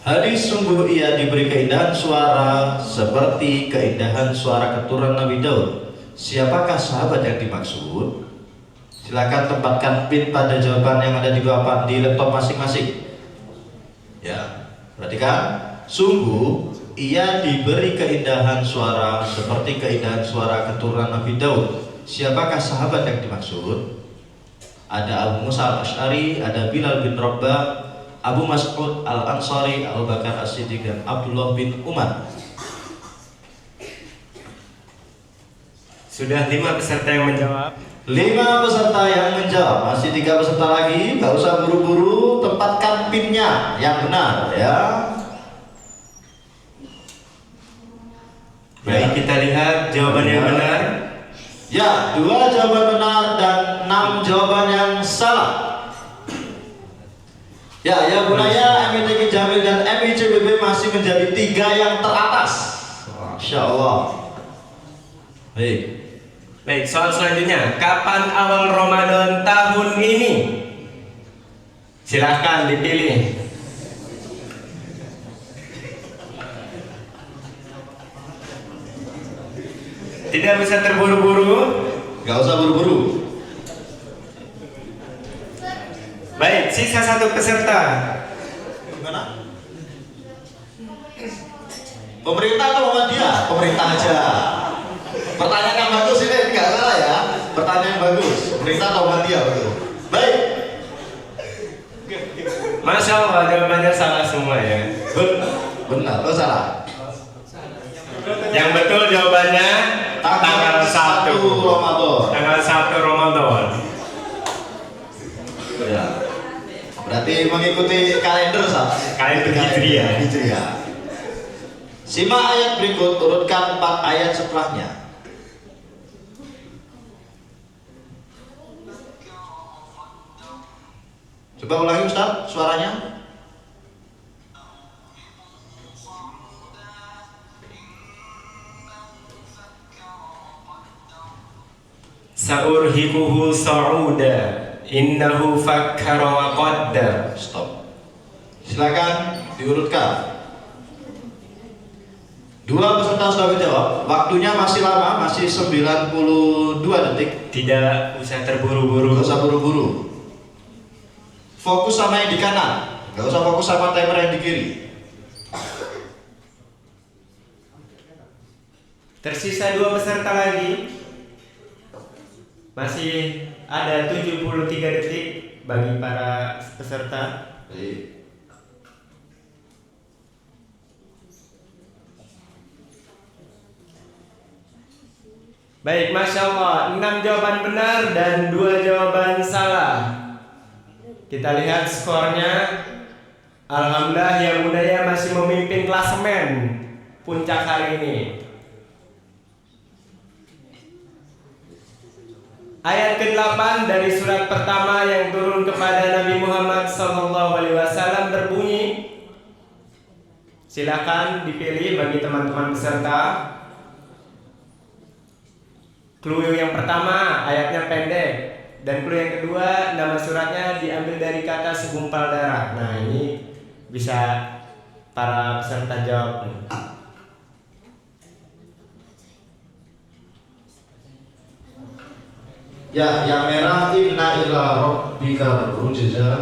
Hadis sungguh ia diberi keindahan suara seperti keindahan suara keturunan Nabi Daud. Siapakah sahabat yang dimaksud? Silakan tempatkan pin pada jawaban yang ada di bawah di laptop masing-masing. Ya, perhatikan. Sungguh ia diberi keindahan suara seperti keindahan suara keturunan Nabi Daud. Siapakah sahabat yang dimaksud? Ada Abu Musa Al-Asy'ari, ada Bilal bin Rabah, Abu Mas'ud Al-Ansari, Abu Bakar As-Siddiq dan Abdullah bin Umar. Sudah 5 peserta yang menjawab. 5 peserta yang menjawab, masih 3 peserta lagi. Gak usah buru-buru, tempatkan pinnya yang benar ya. Baik, kita lihat jawaban yang benar. Ya, 2 jawaban benar dan 6 jawaban yang salah. Ya, ya Bunaya, MITQ Jamil dan MICBB masih menjadi 3 yang teratas. Masya Allah. Baik. Baik, soal selanjutnya. Kapan awal Ramadan tahun ini? Silahkan dipilih. Tidak bisa terburu-buru. Gak usah buru-buru. Baik, sisa satu peserta. Gimana? Pemerintah atau Muhammadiyah? Pemerintah aja. Pertanyaan yang bagus ini nggak salah ya. Pertanyaan yang bagus. Pemerintah atau Muhammadiyah betul. Baik. Masya Allah, jawabannya salah semua ya. Benar atau salah? Yang betul jawabannya tanggal 1 Ramadan. Tanggal 1 Ramadan. Ya. Berarti mengikuti kalender sah. Kalender Hijriah. Hijriah. Simak ayat berikut, urutkan 4 ayat setelahnya. Coba ulangi Ustaz suaranya. Sa'urhiquhu sa'uda innahu fakkara wa qaddar. Stop. Silakan diurutkan. 2 peserta sudah menjawab. Waktunya masih lama, masih 92 detik. Tidak usah terburu-buru. Gak usah buru-buru. Fokus sama yang di kanan. Gak usah fokus sama timer yang di kiri. Tersisa 2 peserta lagi. Masih ada 73 detik bagi para peserta. Baik. Baik, Masya Allah, 6 jawaban benar dan 2 jawaban salah. Kita lihat skornya. Alhamdulillah yang Budaya masih memimpin klasemen puncak hari ini. Ayat ke-8 dari surat pertama yang turun kepada Nabi Muhammad SAW berbunyi. Silakan dipilih bagi teman-teman peserta. Clue yang pertama ayatnya pendek, dan clue yang kedua nama suratnya diambil dari kata segumpal darah. Nah, ini bisa para peserta jawab. Ya, yang merah inna ila rabbika ruj'a.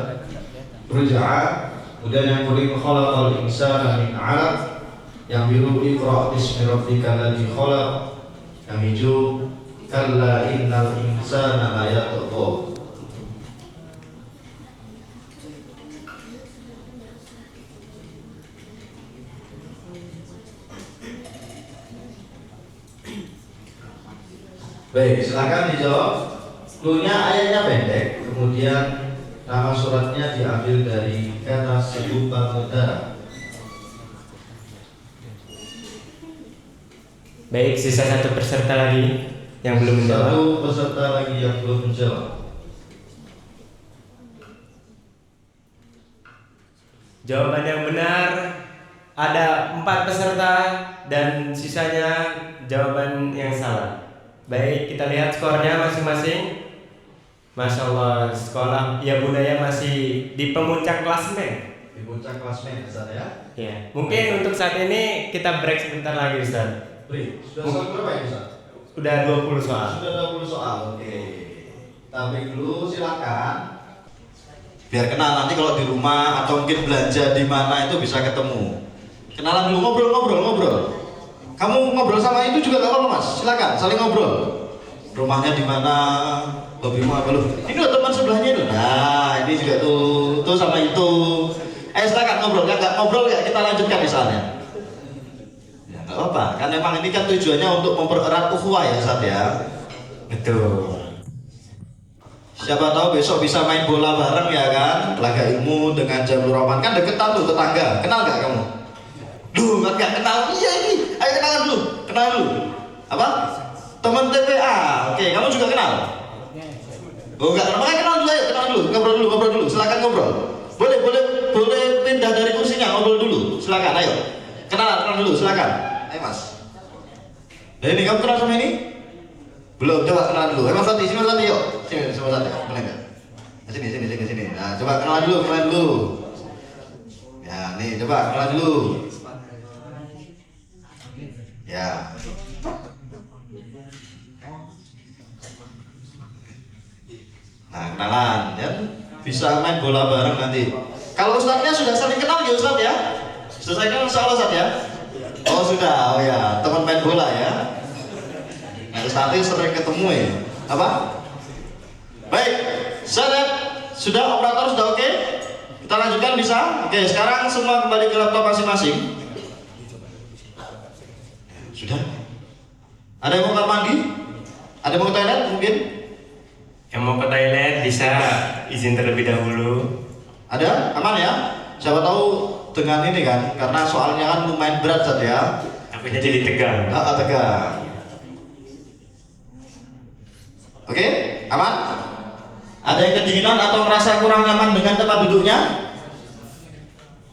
Kemudian yang kuning khalaqal insana min 'alaq. Yang biru iqra bismi rabbikal ladzi khalaq. Yang hijau kalla innal insana la yatgha. Baik, silakan dijawab. Cluenya ayatnya pendek, kemudian nama suratnya diambil dari kata segumpal darah. Baik, sisa 1 peserta lagi yang belum menjawab. 1 peserta lagi yang belum menjawab. Jawaban yang benar ada 4 peserta dan sisanya jawaban yang salah. Baik, kita lihat skornya masing-masing. Masya Allah, sekolah ya Budaya masih di pemuncak klasemen. Di puncak klasmen Ustaz ya. Ya, mungkin untuk saat ini kita break sebentar lagi Ustaz. Beri, sudah soal berapa ini Ustaz? Udah 20 soal. Sudah 20 soal. Oke. Tapi dulu silakan. Biar kenal nanti kalau di rumah atau mungkin belanja di mana itu bisa ketemu. Kenalan dulu, ngobrol. Kamu ngobrol sama itu juga gak apa-apa Mas. Silakan, saling ngobrol. Rumahnya di mana? Hobimu apa lu? Ini loh teman sebelahnya itu. Nah, ini juga tuh sama itu. Silakan ngobrol. Nggak ngobrol ya kita lanjutkan misalnya. Ya nggak apa-apa. Kan memang ini kan tujuannya untuk mempererat ukhuwah ya Ustaz ya. Betul. Siapa tahu besok bisa main bola bareng ya kan? Laga ilmu dengan Jamur Rahman kan deketan tuh tetangga. Kenal nggak kamu? Duh, nggak kenal. Iya ini. Ayo kenalan dulu. Kenal dulu. Apa? Teman TPA. Oke, kamu juga kenal? Oh enggak, makanya kenal dulu, ayo kenal dulu, ngobrol dulu, silakan ngobrol. Boleh pindah dari kursinya, ngobrol dulu, silakan, ayo. Kenal dulu, silakan. Ayo Mas. Nah ini kamu kenal sama ini? Belum, coba kenal dulu. Mas Sati, sini Mas Sati, yuk. Sini Mas Sati, boleh enggak? Sini. Nah, coba kenalan dulu. Ya, nih coba kenalan dulu. Ya. Nah, kenalan ya. Bisa main bola bareng nanti. Kalau ustadznya sudah saling kenal ya ustadz ya? Sudah saling kenal insya Allah ustadz ya? Oh sudah, oh ya, teman main bola ya. Nah, nanti sering ketemu ya. Apa? Baik, saya lihat sudah operator sudah oke? Kita lanjutkan bisa? Oke, sekarang semua kembali ke laptop masing-masing. Sudah? Ada yang mau kamar mandi? Ada yang mau ke toilet mungkin? Yang mau ke toilet bisa izin terlebih dahulu. Ada? Aman ya? Siapa tahu dengan ini kan, karena soalnya kan lumayan berat saja ya. Takutnya jadi tegang. Tegang. Oke, aman? Ada yang kedinginan atau merasa kurang nyaman dengan tempat duduknya?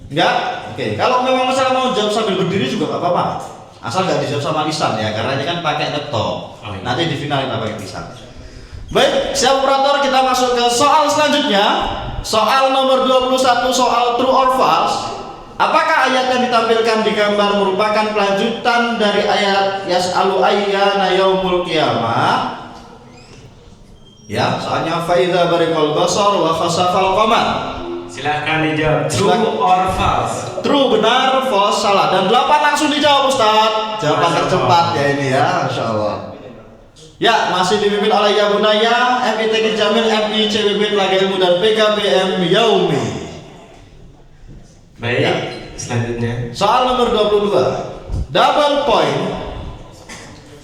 Enggak? Oke, kalau memang masalah mau jawab sambil berdiri juga nggak apa-apa. Asal nggak dijawab sama lisan ya, karena ini kan pakai laptop. Oh, iya. Nanti difinalin pakai lisan. Baik, siap operator, kita masuk ke soal selanjutnya. Soal nomor 21, soal true or false. Apakah ayat yang ditampilkan di gambar merupakan kelanjutan dari ayat yas'alu ayyana yaumul qiyamah? Ya, soalnya faidza bariqal basar wa khasafal qamar. Silahkan dijawab true or false. True benar, false salah. Dan 8 langsung dijawab Ustaz. Jawaban tercepat ya ini ya, insyaallah. Ya, masih dipimpin oleh Ya Bunaya, MITQ Jamil, MI CWB Telaga Ilmu dan PKBM Yaumi. Baik, Ya. selanjutnya. Soal nomor 22. Double point.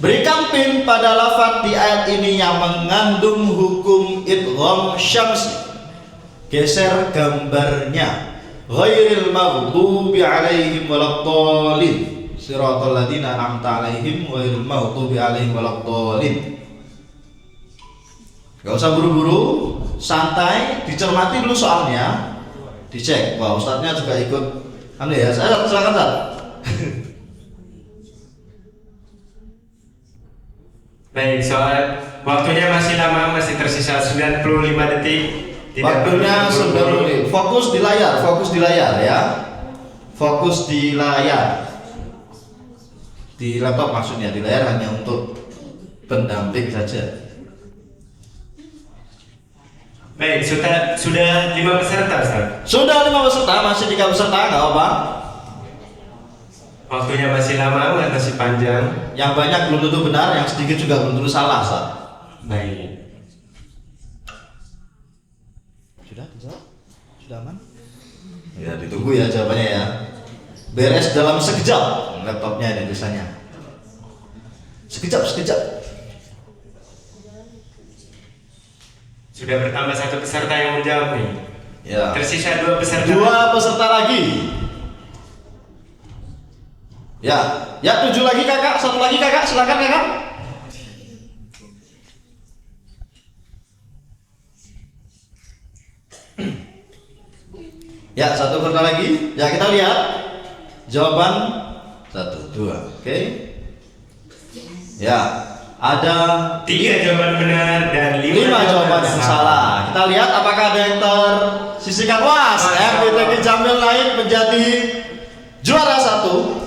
Berikan pin pada lafaz di ayat ini yang mengandung hukum idgham syamsi. Geser gambarnya. Ghairil maghdubi alaihim waladdallin. Siratal ladzina an'amta alaihim ghairil maghdubi alaihim waladdallin. Gak usah buru-buru, santai, dicermati dulu soalnya. Dicek. Wah, ustadznya juga ikut. Anu ya, saya silakan Ustaz. Baik, soal waktunya masih lama, masih tersisa 95 detik. Waktunya perlu 90. Fokus di layar ya. Fokus di layar. Di laptop maksudnya, di layar hanya untuk pendamping saja. Baik, sudah 5 peserta, Ustaz. Sudah 5 peserta, masih 3 peserta, nggak apa. Waktunya masih lama, masih panjang. Yang banyak belum tentu benar, yang sedikit juga belum tentu salah, Ustaz. Baik. Sudah aman? Ya, ditunggu ya jawabannya ya. Beres dalam sekejap. Laptopnya ada tulisannya. Sekejap. Sudah bertambah 1 peserta yang menjawab nih. Ya. Tersisa 2 peserta. 2 peserta lagi. Ya, 7 lagi kakak, 1 lagi kakak, silakan kakak. Ya, 1 peserta lagi. Ya, kita lihat jawaban 1, 2, oke. Ya, ada 3 jawaban benar dan 5 5 jawaban yang salah. Kita lihat apakah ada yang tersisihkan. Was, MITQ Jamil naik menjadi juara 1.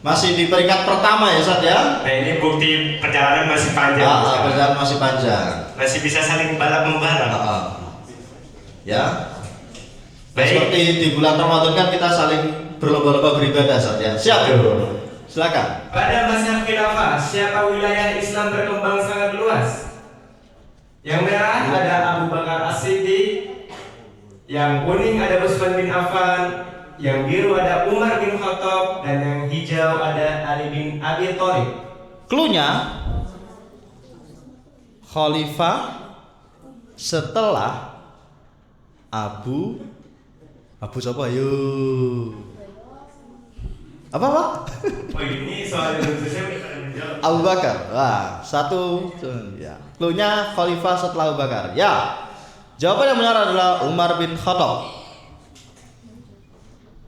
Masih di peringkat pertama ya Ustaz ya. Nah, ini bukti perjalanan masih panjang. Perjalanan masih panjang. Masih bisa saling balap membalap. Ya. Baik. Seperti di bulan Ramadan kan kita saling berlomba-lomba beribadah Ustaz ya. Siap. Silakan. Pada masa khilafah, siapa wilayah Islam berkembang sangat luas? Yang merah ada Abu Bakar As-Siddiq, yang kuning ada Utsman bin Affan, yang biru ada Umar bin Khattab, dan yang hijau ada Ali bin Abi Thalib. Cluenya khalifah setelah Abu siapa yuk? Apa? Oh, ini soal yang saya menjawab. Abu Bakar. Wah, 1 ya. Cluenya khalifah setelah Abu Bakar. Ya. Jawaban yang benar adalah Umar bin Khattab.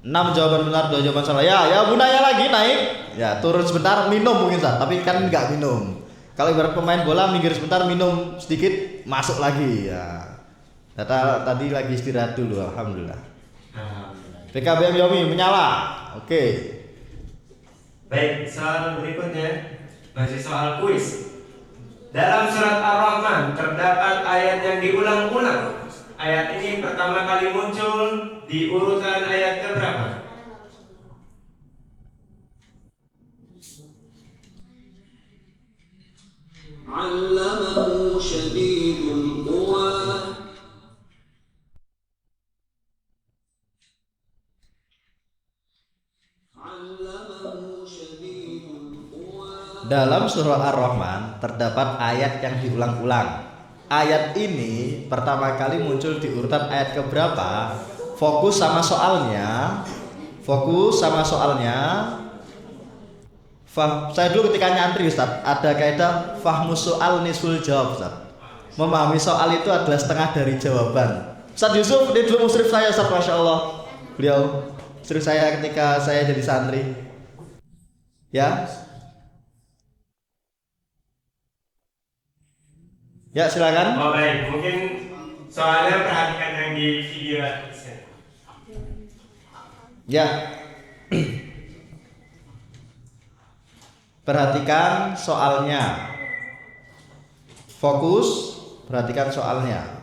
6 jawaban benar, 2 jawaban salah. Ya Bunaya lagi naik. Ya, turun sebentar minum mungkin Ustaz, tapi kan enggak minum. Kalau ibarat pemain bola minggir sebentar minum sedikit masuk lagi ya. Tadi lagi istirahat dulu, alhamdulillah. PKBM Yaumi menyala. Oke. Baik, soal berikutnya masih soal kuis. Dalam surat Ar-Rahman terdapat ayat yang diulang-ulang. Ayat ini pertama kali muncul di urutan ayat keberapa? Allamahu syadidul quwa. Dalam surah Ar-Rahman terdapat ayat yang diulang-ulang. Ayat ini pertama kali muncul di urutan ayat keberapa? Fokus sama soalnya. Saya dulu ketika nyantri Ustaz, ada kaidah fahmus soal nisful jawab Ustaz. Memahami soal itu adalah setengah dari jawaban. Ustaz Yusuf, dia dulu musyrif saya Ustaz, Masya Allah. Beliau musyrif saya ketika saya jadi santri. Ya. Ya, silakan. Oh baik, mungkin soalnya perhatikan yang di video atasnya. Ya. Perhatikan soalnya. Fokus, perhatikan soalnya.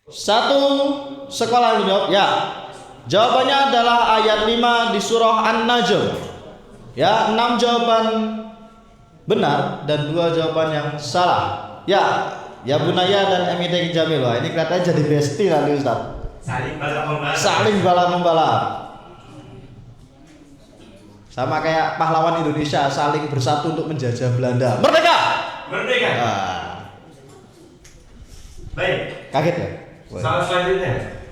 Satu sekolah menjawab, ya. Jawabannya adalah ayat 5 di surah An-Najm. Ya, 6 jawaban benar dan 2 jawaban yang salah. Ya, ya Bunaya dan MIT Jamil. Wah, ini kelihatannya jadi bestie nanti Ustaz. Saling balap-membalap. Saling balap-membalap. Sama kayak pahlawan Indonesia saling bersatu untuk menjajah Belanda. Merdeka! Merdeka. Baik. Kaget ya? Soal selanjutnya.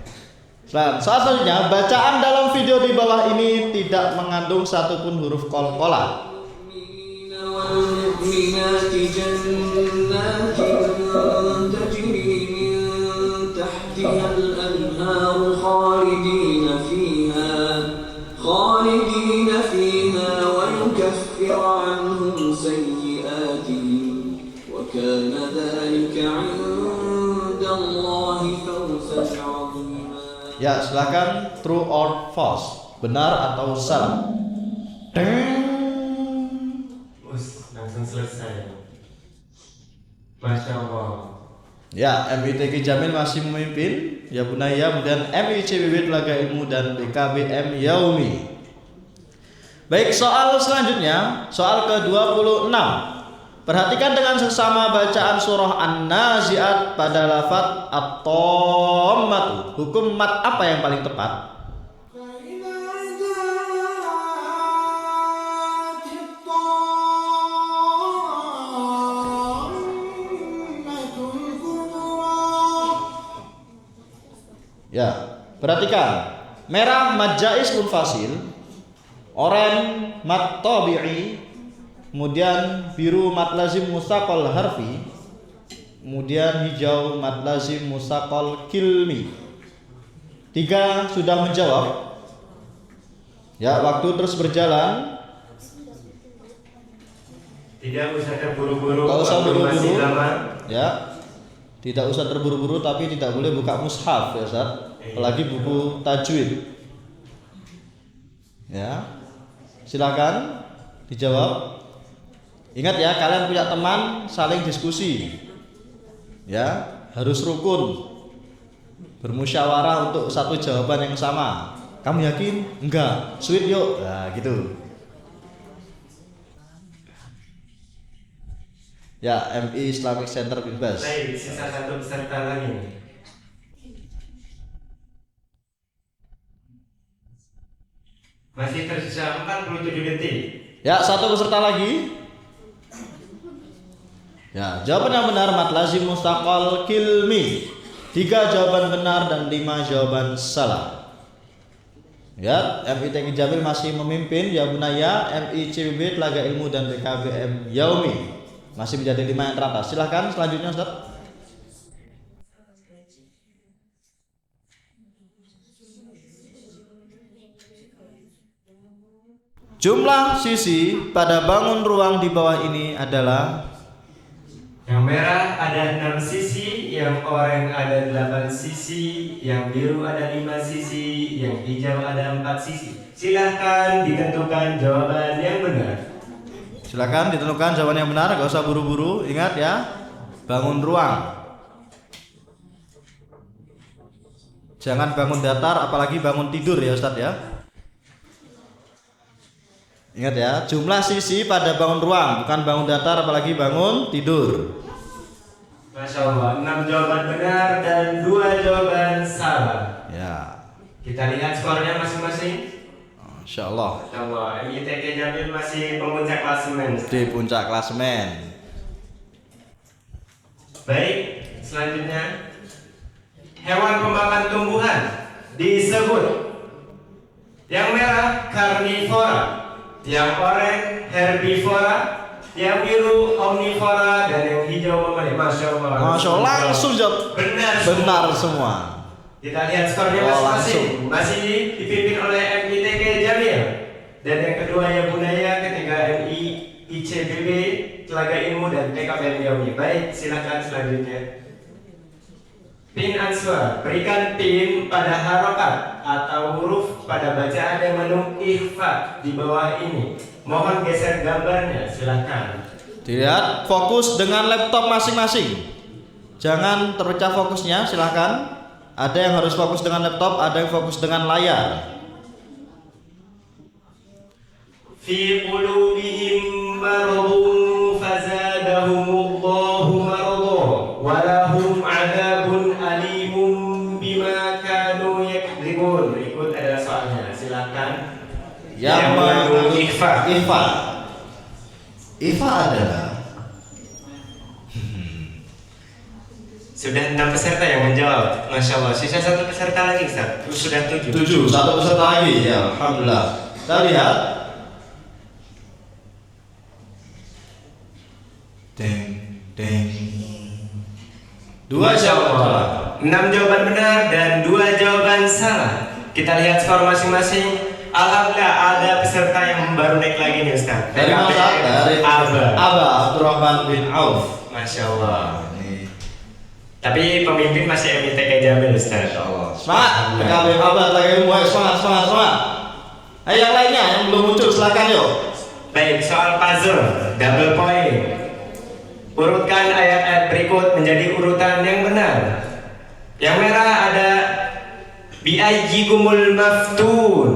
Soal selanjutnya, bacaan dalam video di bawah ini tidak mengandung satupun huruf qalqalah. Ya, silakan true or false, benar atau salah. Langsung selesai. Masya Allah. Ya, MITQ Jamil masih memimpin. Ya Bunaya, kemudian MICBB Telaga Ilmu dan BKBM Yaumi. Baik, soal selanjutnya, soal ke-26. Perhatikan dengan sesama bacaan surah An-Nazi'at pada lafaz at-tammatu. Hukum mat apa yang paling tepat? Ya, perhatikan. Merah mad jaiz munfasil, oranye mad tabi'i, kemudian biru mad lazim mustaqal harfi, kemudian hijau mad lazim mustaqal kilmi. 3 sudah menjawab. Ya, waktu terus berjalan. Tidak usah terburu-buru. Tidak usah buru-buru. Ya. Tidak usah terburu-buru, tapi tidak boleh buka mushaf ya Ustaz. Apalagi buku tajwid. Ya. Silakan dijawab. Ingat ya, kalian punya teman, saling diskusi. Ya, harus rukun. Bermusyawarah untuk satu jawaban yang sama. Kamu yakin? Enggak. Sweet yuk. Nah, gitu. Ya, MI Islamic Center Binbas. Baik, sisa 1 peserta lagi. Masih tersisa 47 detik. Ya, 1 peserta lagi. Ya, jawaban yang benar mat lazim mustaqal kilmi. 3 jawaban benar dan 5 jawaban salah. Ya, MI Tenggi Jamil masih memimpin. Ya Bunaya, MI CBB Telaga Ilmu dan BKBM Yaumi masih menjadi 5 yang teratas. Silahkan selanjutnya Ustaz. Jumlah sisi pada bangun ruang di bawah ini adalah Yang merah ada 6 sisi, yang oranye ada 8 sisi, yang biru ada 5 sisi, yang hijau ada 4 sisi. Silahkan ditentukan jawaban yang benar. Silakan ditentukan jawaban yang benar, gak usah buru-buru. Ingat ya, bangun ruang. Jangan bangun datar, apalagi bangun tidur ya Ustadz ya. Ingat ya, jumlah sisi pada bangun ruang, bukan bangun datar, apalagi bangun tidur. Masya Allah, 6 jawaban benar dan 2 jawaban salah. Ya, Kita lihat skornya masing-masing. Insya Allah Masya Allah, MITK Jamil masih pemuncak klasemen. di puncak klasemen. Baik, selanjutnya hewan pemakan tumbuhan disebut yang merah karnivora, yang oranye herbivora, yang biru omnivora, dan yang hijau mamalia. Masya Allah. Masya Allah, langsung jawab benar semua. Kita lihat skornya masing-masing. Masih dipimpin oleh MITK Jamil. Dan yang kedua ya Bunaya, ketiga MI ICBB, Telaga Ilmu, dan TKPM Yaumi. Baik, silakan selanjutnya. Pin answer, berikan pin pada harokat atau huruf pada bacaan yang menu ikhfa di bawah ini. Mohon geser gambarnya, silakan. Dilihat fokus dengan laptop masing-masing. Jangan terpecah fokusnya, silakan. Ada yang harus fokus dengan laptop, ada yang fokus dengan layar. Fi qulubihim maradun fazadahumullahu marada wa lahum adzabun alimun bima kanu yakdzibun. Berikut adalah soalnya, silakan. Yang mengandung ikhfa. Ikhfa adalah Sudah 6 peserta yang menjawab. Masya Allah. Sisa 1 peserta lagi, Ustaz. Sudah 7. 7, satu peserta lagi ya, alhamdulillah. Kita lihat. Deng, deng. 2 jawaban salah. 6 jawaban benar dan 2 jawaban salah. Kita lihat skor masing-masing. Alhamdulillah ada peserta yang baru naik lagi nih, Ustaz. Dari mana Ustaz? Dari Aba. Abdurrahman bin Auf. Masya Allah. Tapi pemimpin masih MITK Jamil, Ustaz. Semangat, PKB Abad lagi mulai semangat. Ayo yang lainnya yang belum muncul silakan yuk. Baik, soal puzzle, double point. Urutkan ayat-ayat berikut menjadi urutan yang benar. Yang merah ada bi'ayyikumul maftun.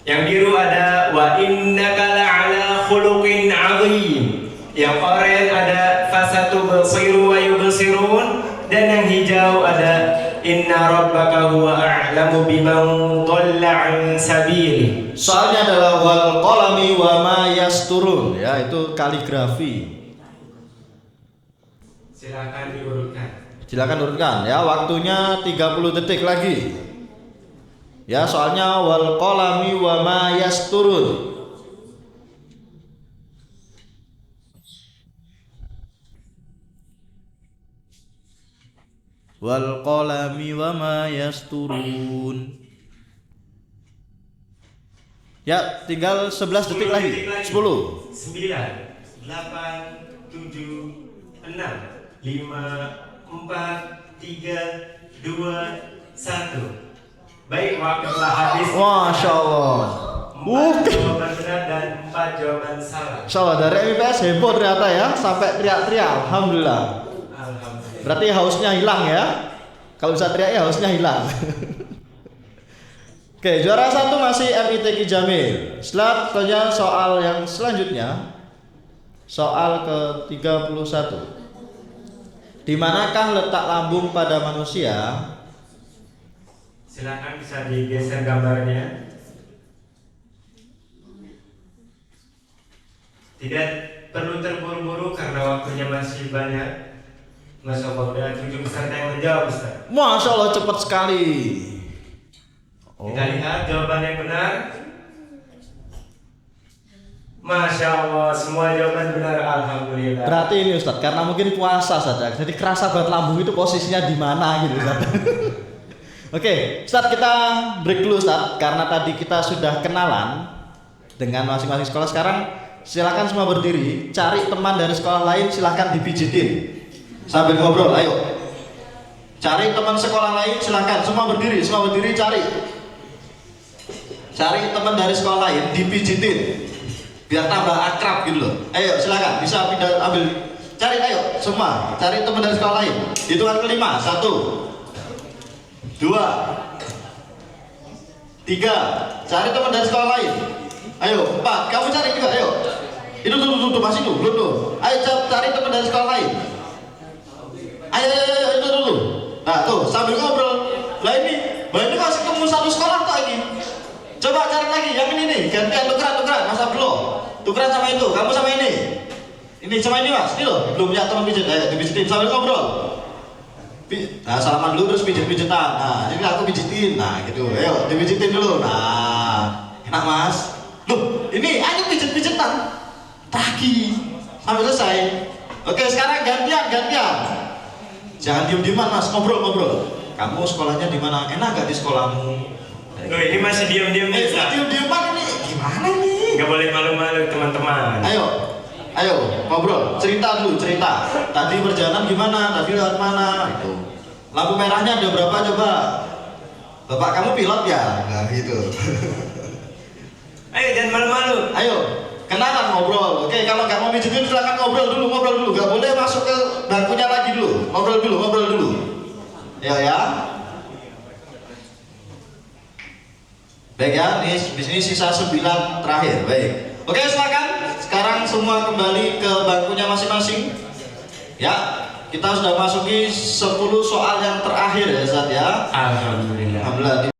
Yang biru ada wa innaka la'ala khuluqin 'azim. Yang oranye ada fasatubsiru wa yubsirun, dan yang hijau ada inna rabbaka huwa a'lamu biman dhalla 'an sabili. Soalnya adalah wal qalami wa ma yasturun, ya itu kaligrafi. Silakan diurutkan. Silakan urutkan ya, waktunya 30 detik lagi. Ya, soalnya wal qalami wa ma yasturun. Wal qalami wa ma yasturun. Ya, tinggal 11 detik lagi. 10 9 8 7 6 5 4 3 2 1. Baik, waktu telah habis. Masya Allah. 4 jawaban benar dan 4 jawaban salah. Insya Allah dari MIPS heboh ternyata ya, sampai teriak-teriak. Alhamdulillah. Alhamdulillah. Berarti hausnya hilang ya. Kalau bisa teriak ya hausnya hilang. Oke, juara 1 masih MITK Jamil. Selanjutnya soal yang selanjutnya, soal ke-31. Di manakah letak lambung pada manusia? Silakan bisa digeser gambarnya. Tidak perlu terburu-buru karena waktunya masih banyak. Masya Allah, udah 7 peserta yang menjawab, Ustaz. Masya Allah, cepat sekali. Kita lihat jawaban yang benar. Masya Allah, semua jawaban benar. Alhamdulillah. Berarti ini Ustadz, karena mungkin puasa saja, jadi kerasa banget lambung itu posisinya di mana gitu Ustadz. Oke, Ustadz kita break dulu Ustadz, karena tadi kita sudah kenalan. dengan masing-masing sekolah. Sekarang silakan semua berdiri, cari teman dari sekolah lain, silakan dipijitin sambil ngobrol. Ayo, cari teman sekolah lain, silakan semua berdiri cari teman dari sekolah lain, dipijitin biar tambah akrab gitu loh. Ayo silakan, bisa pindah ambil, cari, ayo semua cari teman dari sekolah lain. Hitungan kelima, 1, 2, 3, cari teman dari sekolah lain. Ayo 4, kamu cari juga, ayo. Itu tuh masih tuh, belum tuh. Ayo cari teman dari sekolah lain. Ayo itu dulu. Nah tuh sambil ngobrol. Lah ini masih kamu satu sekolah kok ini. Coba cari lagi yang ini nih, gantian tukeran, masa belum? Tukeran sama itu, kamu sama ini. Ini sama ini mas, ini loh, belum punya teman pijit, ayo dipijitin sambil ngobrol. Nah salaman dulu terus pijit-pijitan. Nah ini aku pijitin, nah gitu. Ayo dipijitin dulu. Nah enak mas. Loh ini ayo pijit-pijitan. Tagi sampai selesai. Oke sekarang gantian. Jangan diem-dieman mas, ngobrol. Kamu sekolahnya di mana? Enak gak di sekolahmu? Loh ini masih diem-diem nih. Diem-dieman ini gimana nih? Gak boleh malu-malu teman-teman. Ayo ngobrol, cerita. Tadi perjalanan gimana? Tadi lewat mana? Itu. Lampu merahnya ada berapa coba? Bapak kamu pilot ya? Nah gitu. Ayo jangan malu-malu. Ayo kenalan, ngobrol. Oke kalau nggak mau pijitin silakan ngobrol dulu. Gak boleh masuk ke bangkunya lagi dulu. Ngobrol dulu. Ya. Baik ya, ini sisa 9 terakhir. Baik. Oke silakan. Sekarang semua kembali ke bangkunya masing-masing. Ya, kita sudah masuki 10 soal yang terakhir ya Ustaz ya. Alhamdulillah.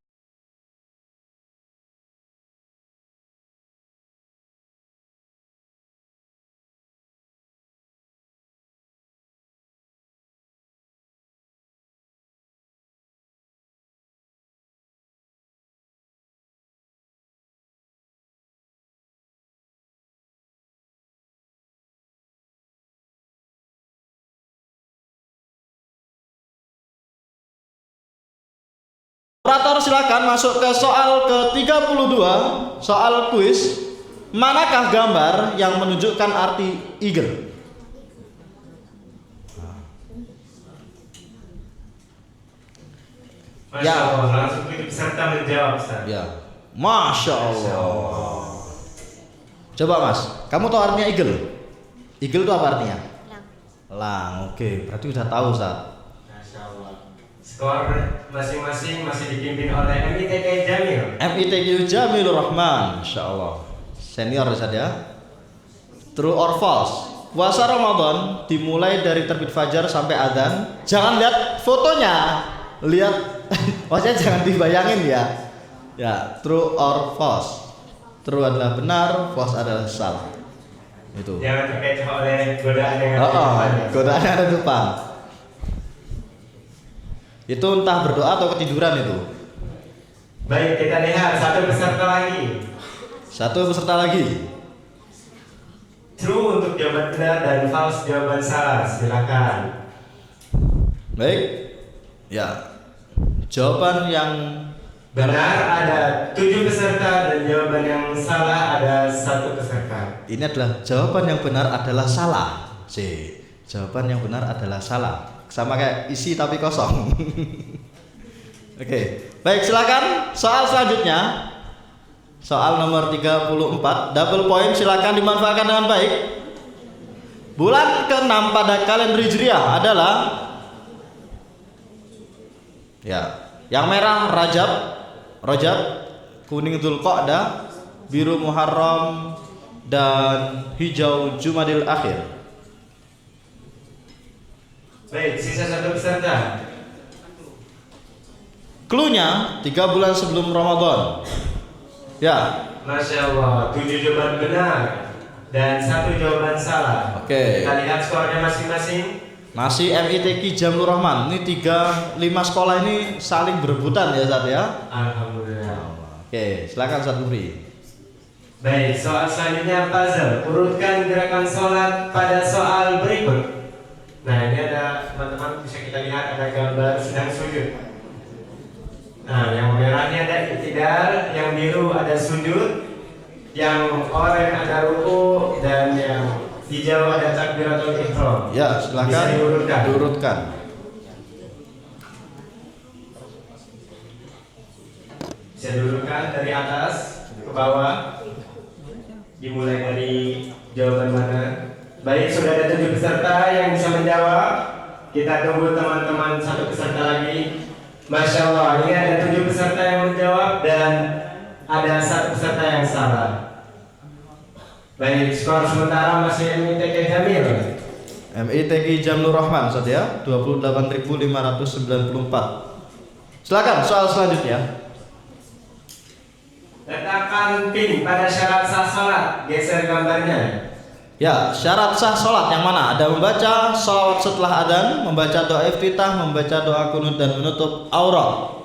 Operator silakan masuk ke soal ke-32, soal kuis. Manakah gambar yang menunjukkan arti eagle? Masya Allah, langsung peserta menjawab Ustaz. Ya, Masya Allah. Coba mas, kamu tahu artinya eagle? Eagle itu apa artinya? Lang. Oke, berarti udah tahu Ustaz. Masya Allah. Skor masing-masing masih dipimpin oleh MITQ Jamil. MITQ Jamilur Rahman, Insya Allah. Senior Ustaz ya. True or false? Puasa Ramadan dimulai dari terbit fajar sampai adzan. Jangan lihat fotonya, lihat, maksudnya jangan dibayangin ya. Ya, true or false? True adalah benar, false adalah salah. Itu. Jangan terkecoh oleh godaan yang ada di depan. Godaan yang ada di depan. Itu entah berdoa atau ketiduran itu. Baik, kita lihat satu peserta lagi. True untuk jawaban benar dan false jawaban salah. Silakan. Baik. Ya. Jawaban yang benar ada 7 peserta dan jawaban yang salah ada 1 peserta. Ini adalah jawaban yang benar adalah salah. Jawaban yang benar adalah salah. Sama kayak isi tapi kosong. Oke. Baik, silakan soal selanjutnya. Soal nomor 34, double point, silakan dimanfaatkan dengan baik. Bulan ke-6 pada kalender Hijriah adalah yang merah Rajab, kuning Dzulqa'dah, biru Muharram, dan hijau Jumadil Akhir. Baik, sisa 1 peserta. Cluenya 3 bulan sebelum Ramadan. Ya. Masya Allah, 7 jawaban benar dan 1 jawaban salah. Oke. Kita lihat skornya masing-masing. Masih MITQ Jamilur Rahman. Ini 5 sekolah ini saling berebutan ya Ustaz ya. Alhamdulillah. Oke, silakan Ustaz Nuri. Baik, soal selanjutnya puzzle. Urutkan gerakan sholat pada soal berikut. Nah, ini ada teman-teman bisa kita lihat ada gambar sedang sujud. Nah, yang merahnya ada iktidal, yang biru ada sujud, Yang oranye ada ruku dan yang hijau ada takbiratul ihram. Ya, silakan Bisa diurutkan. Bisa diurutkan dari atas ke bawah. Dimulai dari jawaban mana? Baik, sudah ada 7 peserta yang bisa menjawab. Kita tunggu teman-teman satu peserta lagi. Masya Allah, ini ada 7 peserta yang menjawab dan ada 1 peserta yang salah. Baik, skor sementara masih MITK Jamil. MITK Jamlur Rahman Ustaz ya, 28.594. Silakan soal selanjutnya. Letakkan pin pada syarat sah salat. Geser gambarnya. Ya, syarat sah sholat yang mana? Ada membaca sholawat setelah adzan, membaca doa iftitah, membaca doa kunut dan menutup aurat.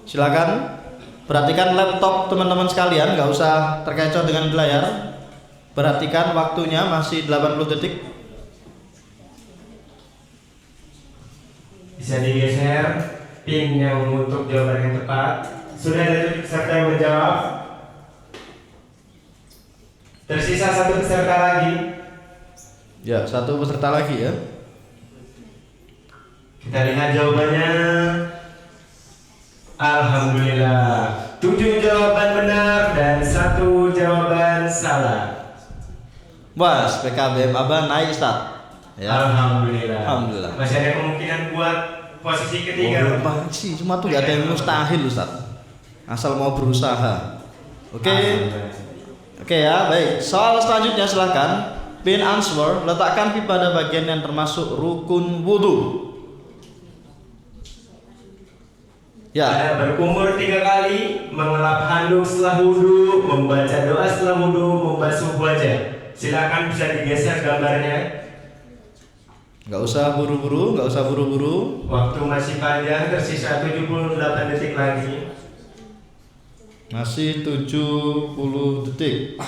Silakan perhatikan laptop teman-teman sekalian, nggak usah terkecoh dengan layar. Perhatikan waktunya masih 80 detik. Bisa digeser pin yang untuk jawaban yang tepat. Sudah ada 7 peserta yang menjawab. Tersisa 1 peserta lagi. Ya, 1 peserta lagi ya. Kita lihat jawabannya. Alhamdulillah, 7 jawaban benar dan 1 jawaban salah. Mas, PKBM Abah naik Ustaz. Ya. Alhamdulillah. Alhamdulillah. Masih ada kemungkinan buat posisi ketiga. Banget sih, cuma tuh gak ada yang mustahil Ustaz. Asal mau berusaha. Oke. Oke ya, baik. Soal selanjutnya silahkan. Pin answer, letakkan pin pada bagian yang termasuk rukun wudhu. Ya. Ada berkumur 3 kali, mengelap handuk setelah wudhu, membaca doa setelah wudhu, membasuh wajah. Silakan bisa digeser gambarnya. Nggak usah buru-buru, nggak usah buru-buru. Waktu masih panjang, tersisa 78 detik lagi. Masih 70 detik.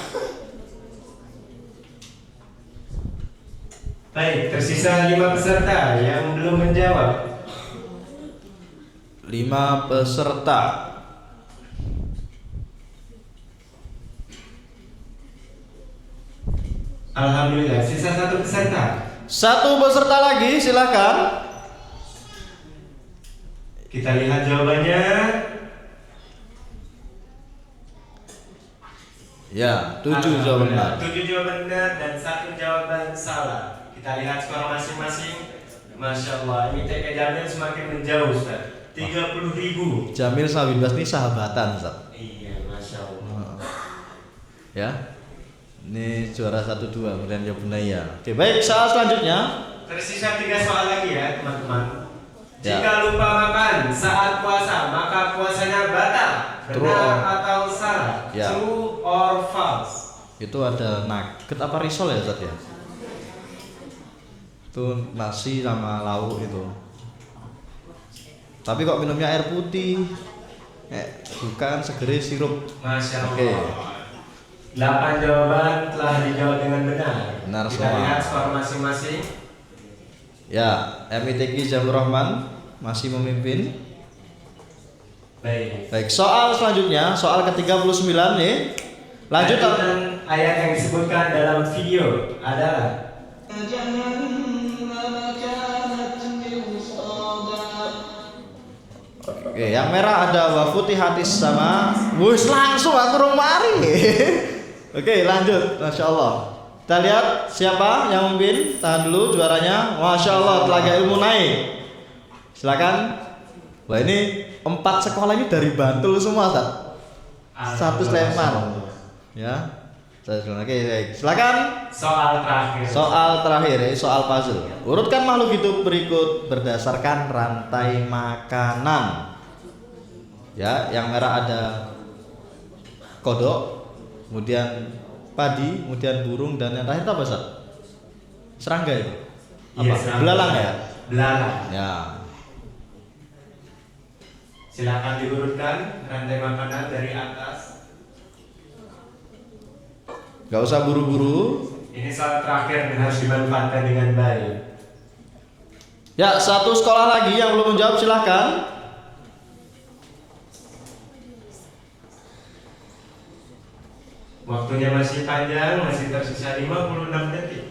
Baik, tersisa 5 peserta yang belum menjawab. 5 peserta. Alhamdulillah, sisa 1 peserta. 1 peserta lagi, silakan. Kita lihat jawabannya. Ya, 7 jawaban benar. 7 jawaban benar dan 1 jawaban salah. Kita lihat skor masing-masing. Masya Allah, MITK Jamil semakin menjauh, Ustaz. 30.000. Jamil sama Binbas ini sahabatan, Ustaz. Iya, Masya Allah. Ya. Ini juara 1-2, kemudian ya Bunaya. Oke, baik, soal selanjutnya. Tersisa 3 soal lagi ya, teman-teman. Ya. Jika lupa makan saat puasa, maka puasanya batal. Benar atau salah? Ya. True or false? Itu ada nugget apa risol ya, Ustaz ya? Itu nasi sama lauk itu. Tapi kok minumnya air putih? Bukan segeri sirup. Masya Allah. Oke. 8 jawaban telah dijawab dengan benar. Benar Kita semua. lihat skor masing-masing. Ya, MITK Jamlur Rahman masih memimpin. Baik. Baik, soal selanjutnya, soal ke-39 nih. Lanjut. Lanjutan ayat yang disebutkan dalam video adalah Oke, yang merah ada wa futihatis sama. Wus langsung aku rumari. Oke, lanjut. Masya Allah. Kita lihat siapa yang memimpin. Tahan dulu juaranya. Masya Allah, telaga ilmu naik. Silakan. Wah, ini 4 sekolah ini dari Bantul semua, Ustaz. 1 Sleman. Ya. Oke, baik. Silakan. soal terakhir. Soal terakhir, soal puzzle. Urutkan makhluk hidup berikut berdasarkan rantai makanan. Ya, yang merah ada kodok, kemudian padi, kemudian burung, dan yang terakhir apa, Ustaz? Serangga itu? Apa? Iya, serangga. Belalang ya? Belalang. Ya. Silakan diurutkan rantai makanan dari atas. Gak usah buru-buru. Ini soal terakhir dan harus dimanfaatkan dengan baik. Ya, 1 sekolah lagi yang belum menjawab silahkan. Waktunya masih panjang, masih tersisa 56 detik.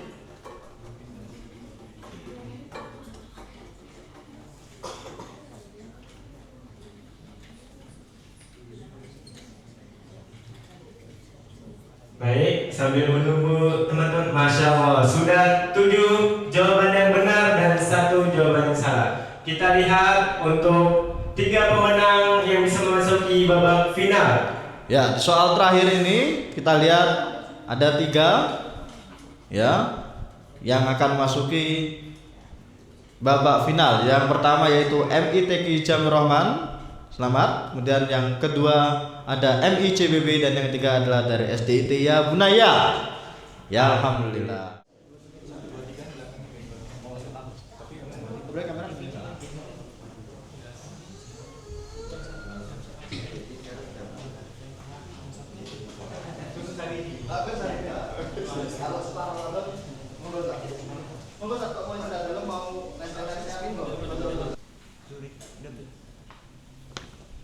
Baik, sambil menunggu teman-teman, Masya Allah, sudah 7 jawaban yang benar dan 1 jawaban yang salah. Kita lihat untuk 3 pemenang yang bisa memasuki babak final. Ya, soal terakhir ini kita lihat ada 3 ya yang akan memasuki babak final. Yang pertama yaitu MITQ Jamil Rahman, selamat. Kemudian yang kedua ada MICBB dan yang ketiga adalah dari SDIT Ya Bunaya. Ya, alhamdulillah.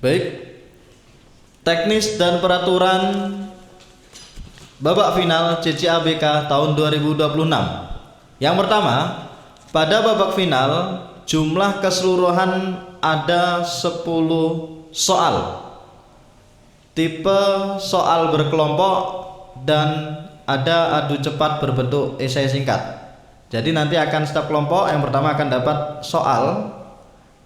Baik, teknis dan peraturan babak final CCABK tahun 2026. Yang pertama, pada babak final jumlah keseluruhan ada 10 soal. Tipe soal berkelompok dan ada adu cepat berbentuk esai singkat. Jadi nanti akan setiap kelompok yang pertama akan dapat soal,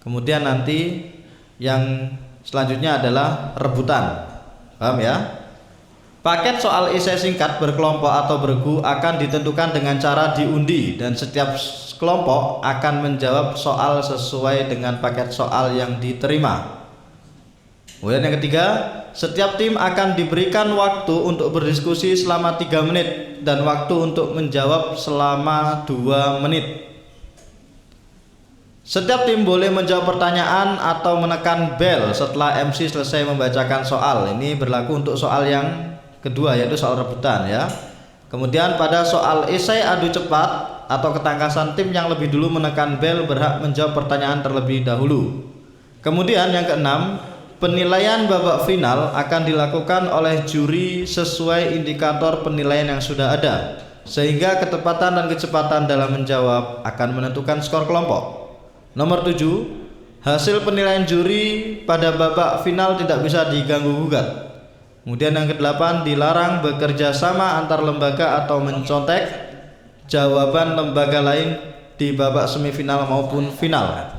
kemudian nanti yang selanjutnya adalah rebutan. Paham ya? Paket soal esai singkat berkelompok atau bergu akan ditentukan dengan cara diundi dan setiap kelompok akan menjawab soal sesuai dengan paket soal yang diterima. Kemudian yang ketiga, setiap tim akan diberikan waktu untuk berdiskusi selama 3 menit dan waktu untuk menjawab selama 2 menit. Setiap tim boleh menjawab pertanyaan atau menekan bel setelah MC selesai membacakan soal. Ini berlaku untuk soal yang kedua, yaitu soal rebutan ya. Kemudian pada soal esai adu cepat atau ketangkasan, tim yang lebih dulu menekan bel berhak menjawab pertanyaan terlebih dahulu. Kemudian yang keenam, penilaian babak final akan dilakukan oleh juri sesuai indikator penilaian yang sudah ada, sehingga ketepatan dan kecepatan dalam menjawab akan menentukan skor kelompok. Nomor 7, hasil penilaian juri pada babak final tidak bisa diganggu-gugat. Kemudian yang ke-8, dilarang bekerja sama antar lembaga atau mencontek jawaban lembaga lain di babak semifinal maupun final.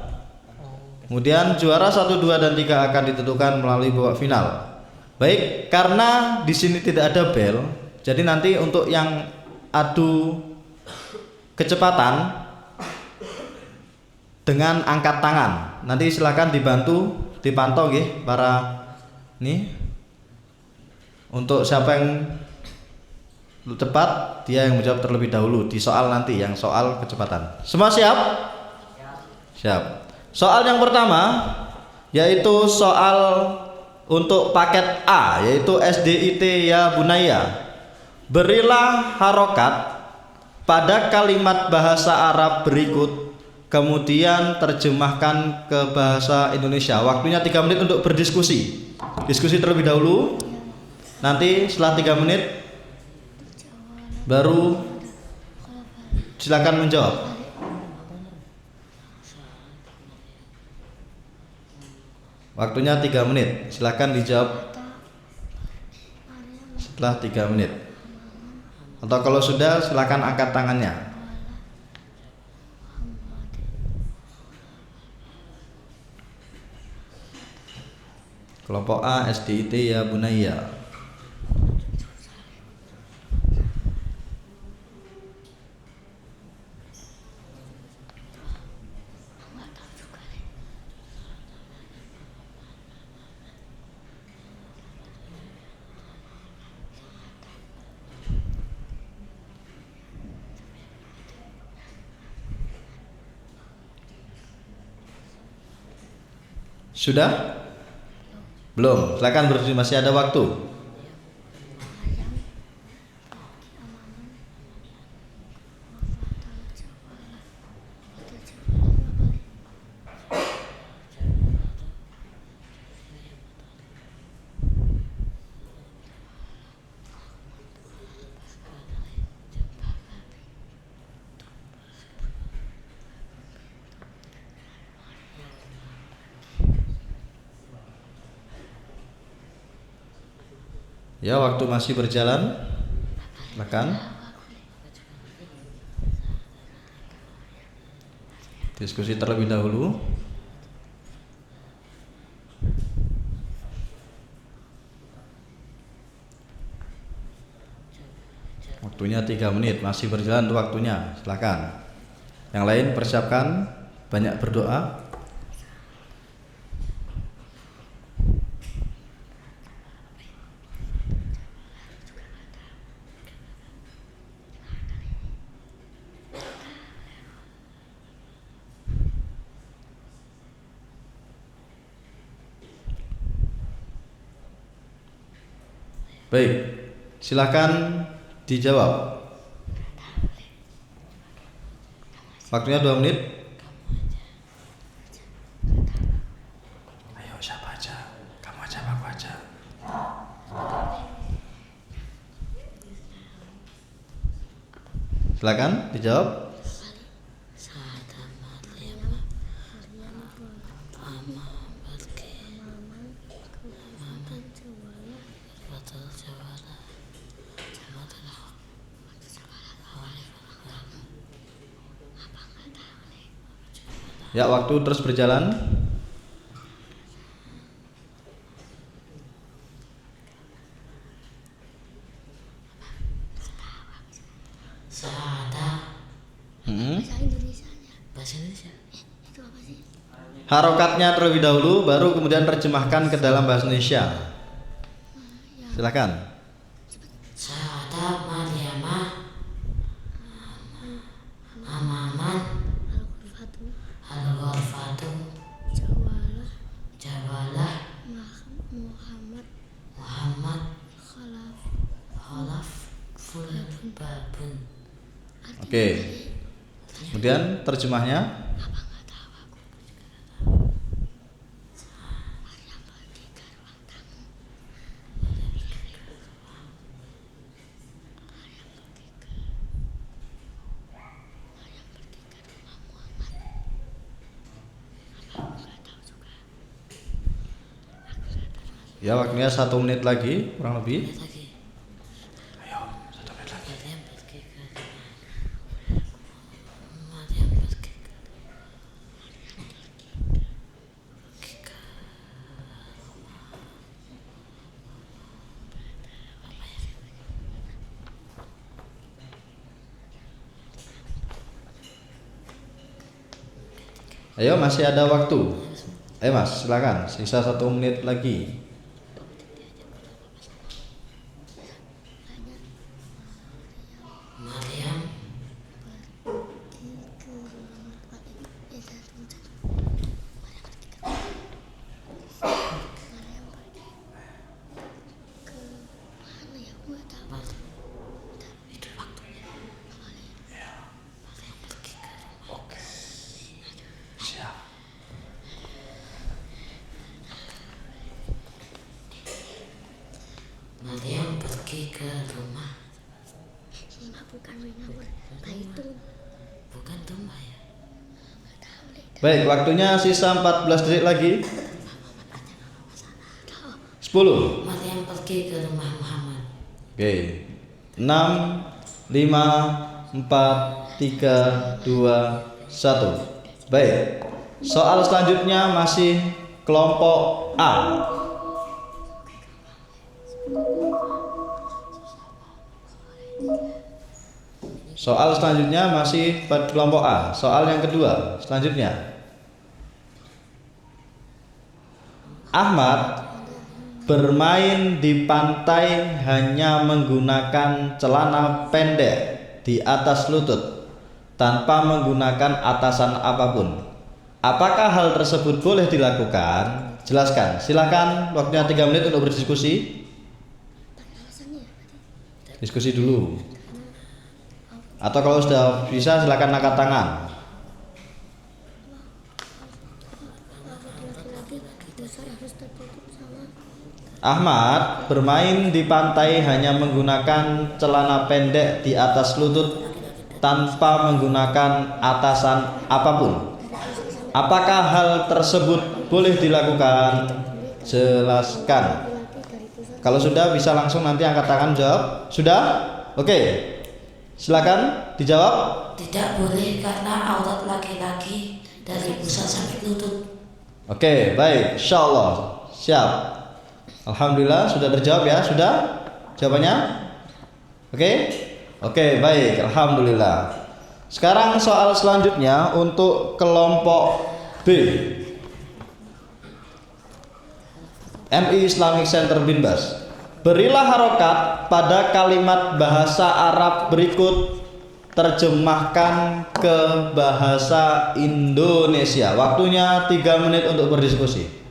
Kemudian juara 1, 2 dan 3 akan ditentukan melalui babak final. Baik, karena di sini tidak ada bel, jadi nanti untuk yang adu kecepatan dengan angkat tangan. Nanti silakan dibantu dipantau nggih para nih. Untuk siapa yang cepat dia yang menjawab terlebih dahulu di soal nanti yang soal kecepatan. Semua siap? Siap. Soal yang pertama yaitu soal untuk paket A yaitu SDIT Ya Bunaya. Berilah harokat pada kalimat bahasa Arab berikut, kemudian terjemahkan ke bahasa Indonesia. Waktunya 3 menit untuk berdiskusi. Diskusi terlebih dahulu. Nanti setelah 3 menit baru silakan menjawab. Waktunya 3 menit. Silakan dijawab setelah 3 menit. Atau kalau sudah silakan angkat tangannya. Kelompok A SDIT Ya Bunaya. Sudah? Belum. Silakan berdiri, masih ada waktu. Ya, waktu masih berjalan. Silakan. Diskusi terlebih dahulu. Waktunya 3 menit, masih berjalan tuh waktunya. Silakan. Yang lain persiapkan, banyak berdoa. Baik, silakan dijawab. Waktunya 2 menit. Ayo, siapa aja? Kamu aja, aku aja. Silakan dijawab. Ya, waktu terus berjalan. Bahasa Indonesia. Itu apa sih? Harokatnya terlebih dahulu, baru kemudian terjemahkan ke dalam bahasa Indonesia. Silakan. Syahadat Maryamah Amaman Al-Ghurfatu Jawalah Muhammad Khalaf Babun. Oke. Kemudian terjemahnya. Ya, waktunya 1 menit lagi, kurang lebih. Ayo, 1 menit lagi. Ayo, masih ada waktu. Ayo Mas, silakan. Sisa 1 menit lagi. Maryam pergi ke rumah. Bukan rumah ya. Baik, waktunya sisa 14 detik lagi. 10. Maryam pergi ke rumah Muhammad. Oke. 6, 5, 4, 3, 2, 1. Baik. Soal selanjutnya masih kelompok A. Soal selanjutnya masih pada kelompok A. Soal yang kedua selanjutnya. Ahmad bermain di pantai hanya menggunakan celana pendek di atas lutut tanpa menggunakan atasan apapun. Apakah hal tersebut boleh dilakukan? Jelaskan. Silakan, waktunya 3 menit untuk berdiskusi. Diskusi dulu. Atau kalau sudah bisa silakan angkat tangan. Ahmad bermain di pantai hanya menggunakan celana pendek di atas lutut tanpa menggunakan atasan apapun. Apakah hal tersebut boleh dilakukan? Jelaskan. Kalau sudah bisa langsung nanti angkat tangan jawab. Sudah? Oke. Silakan dijawab. Tidak boleh karena aurat laki-laki dari pusat sampai lutut. Oke, baik. Insyaallah. Siap. Alhamdulillah sudah terjawab ya. Sudah? Jawabannya? Oke? Oke, baik. Alhamdulillah. Sekarang soal selanjutnya untuk kelompok B. MI Islamic Center Binbas. Berilah harokat pada kalimat bahasa Arab berikut, terjemahkan ke bahasa Indonesia. Waktunya 3 menit untuk berdiskusi.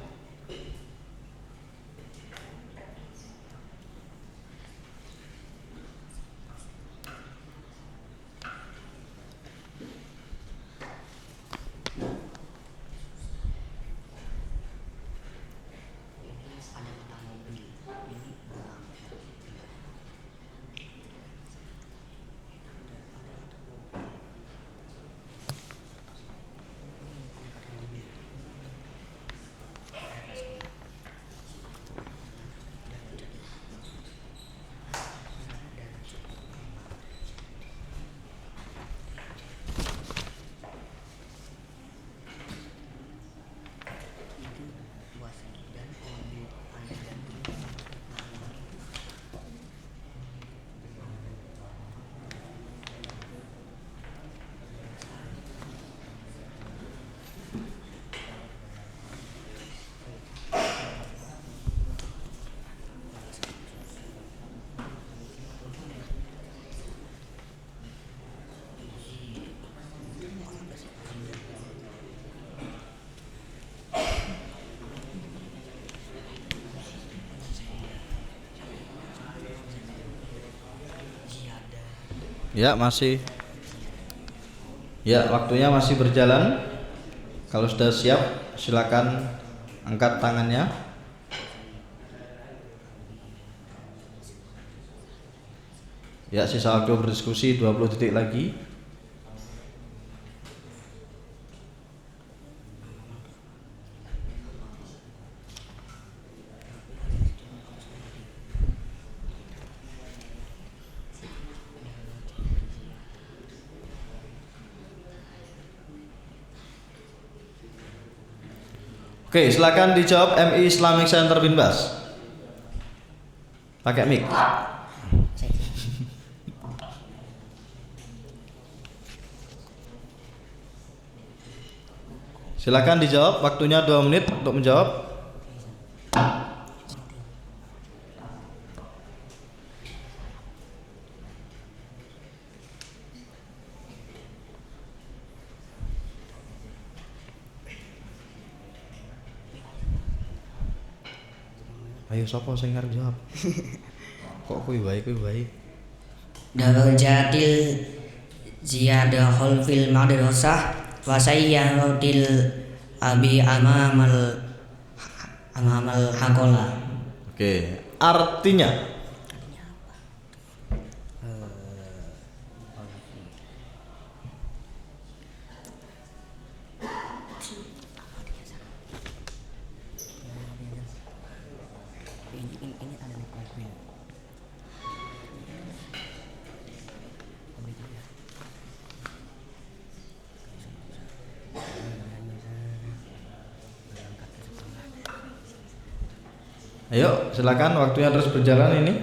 Ya, masih. Ya, waktunya masih berjalan. Kalau sudah siap, silakan angkat tangannya. Ya, sisa waktu berdiskusi 20 detik lagi. Oke, silakan dijawab MI Islamic Center Binbas. Pakai mic. Silakan dijawab, waktunya 2 menit untuk menjawab. Ayo sapa sing arep jawab? Kok kuwi wae. Darajatil ziyadahul fil madrasah wa sayyaradil abi amamal hakola. Oke, artinya ayo, silakan waktunya terus berjalan ini.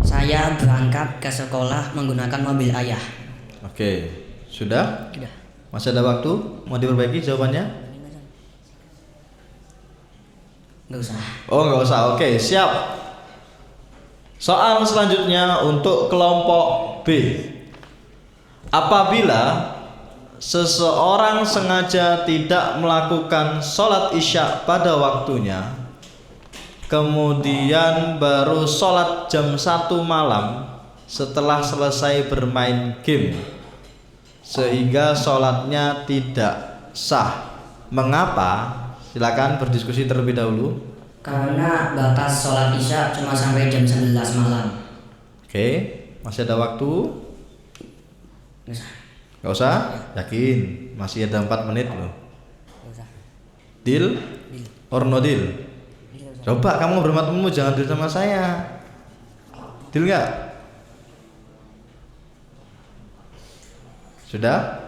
Saya berangkat ke sekolah menggunakan mobil ayah. Oke, sudah? Sudah. Masih ada waktu? Mau diperbaiki jawabannya? Nggak usah. Oh, nggak usah. Oke, siap. Soal selanjutnya untuk kelompok B. Apabila seseorang sengaja tidak melakukan sholat isya pada waktunya, kemudian baru sholat jam 1 malam setelah selesai bermain game, sehingga sholatnya tidak sah. Mengapa? Silakan berdiskusi terlebih dahulu. Karena batas sholat isya cuma sampai jam 11 malam. Oke, Masih ada waktu? Nggak usah. Gak usah? Yakin? Masih ada 4 menit loh. Nggak usah. Deal? Deal. Or no deal? Deal, Ustaz. Coba kamu berhormat temenmu, jangan deal sama saya. Deal nggak? Sudah?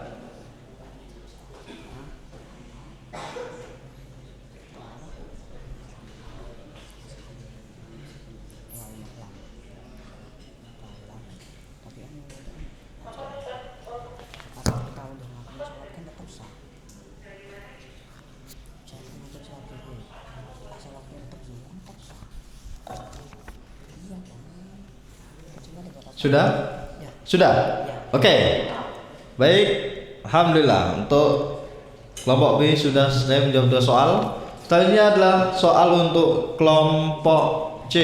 Sudah? Sudah? Oke. Baik. Alhamdulillah untuk kelompok B sudah selesai menjawab 2 soal. Selanjutnya adalah soal untuk kelompok C.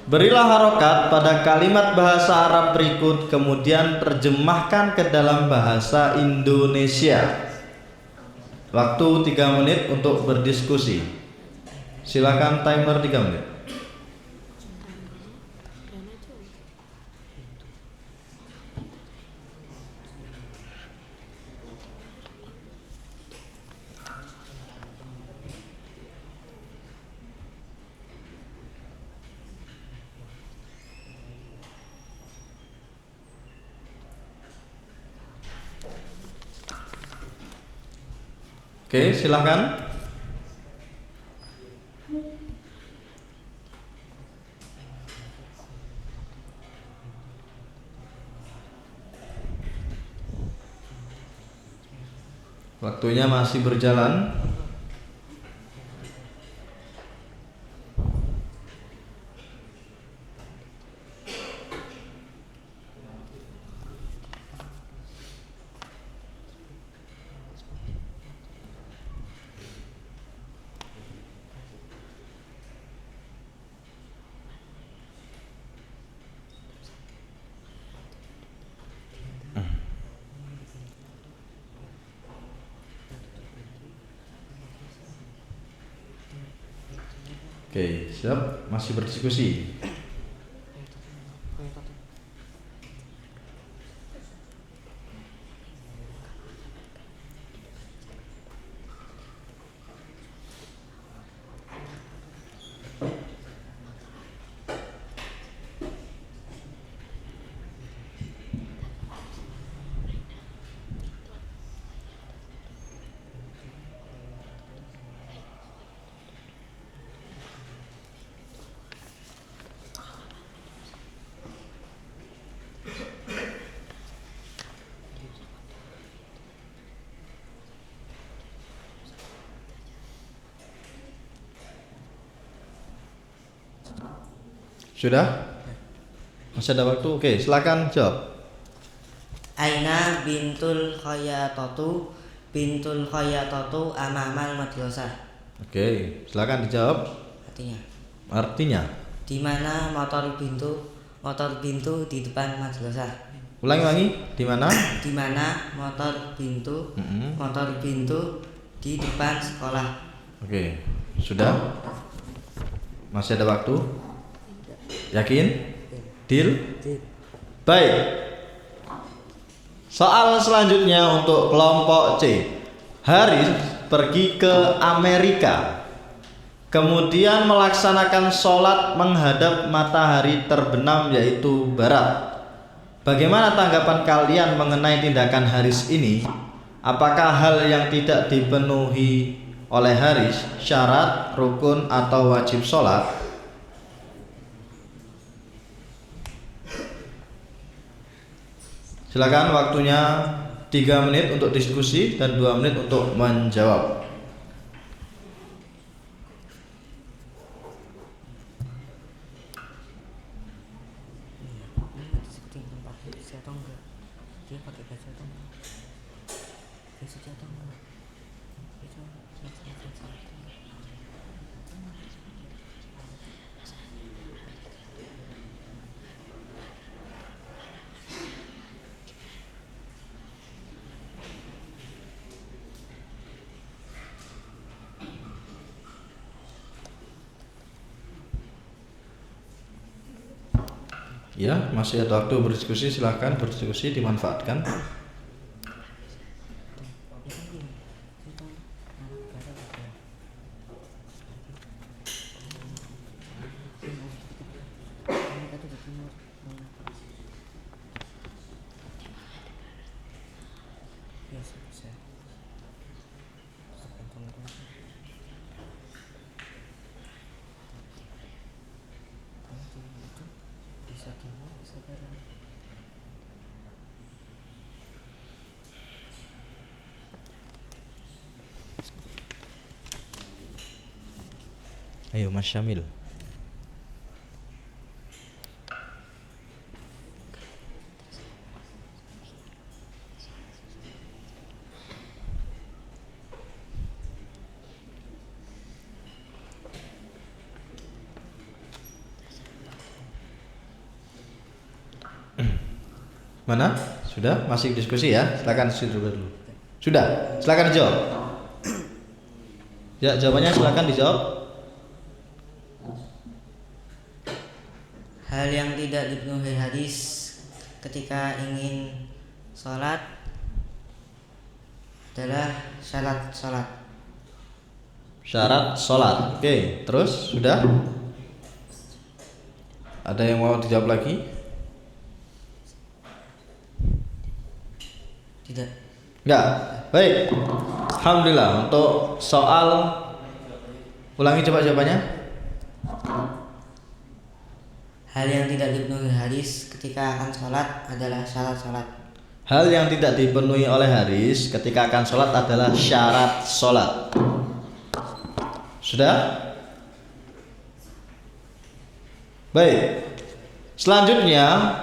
Berilah harokat pada kalimat bahasa Arab berikut, kemudian terjemahkan ke dalam bahasa Indonesia. Waktu 3 menit untuk berdiskusi. Silakan timer 3 menit. Oke, silakan. Waktunya masih berjalan. Oke, siap. Masih berdiskusi. Sudah? Masih ada waktu? Oke, silakan jawab. Aina bintul khayatatu amamal madrasah. Oke, silakan dijawab. Artinya? Di mana motor bintu di depan madrasah. Ulangi, di mana? Di mana motor bintu di depan sekolah. Oke, sudah? Masih ada waktu? Yakin? Deal? Baik. Soal selanjutnya untuk kelompok C. Haris pergi ke Amerika, kemudian melaksanakan sholat menghadap matahari terbenam yaitu barat. Bagaimana tanggapan kalian mengenai tindakan Haris ini? Apakah hal yang tidak dipenuhi oleh Haris syarat, rukun, atau wajib sholat? Silakan, waktunya 3 menit untuk diskusi dan 2 menit untuk menjawab. Ya, masih ada waktu berdiskusi, silahkan berdiskusi, dimanfaatkan. Ayo Mas Syamil. Mana? Sudah? Masih diskusi ya? Silakan dulu. Sudah? Silakan dijawab. Ya, jawabannya silakan dijawab. Hal yang tidak dipenuhi hadis ketika ingin sholat adalah syarat sholat. Syarat sholat. Oke, terus sudah? Ada yang mau dijawab lagi? Tidak. Enggak. Baik. Alhamdulillah. Untuk soal, ulangi coba jawabannya. Hal yang tidak dipenuhi hadis ketika akan sholat adalah syarat sholat. Hal yang tidak dipenuhi oleh hadis ketika akan sholat adalah syarat sholat. Sudah? Baik. Selanjutnya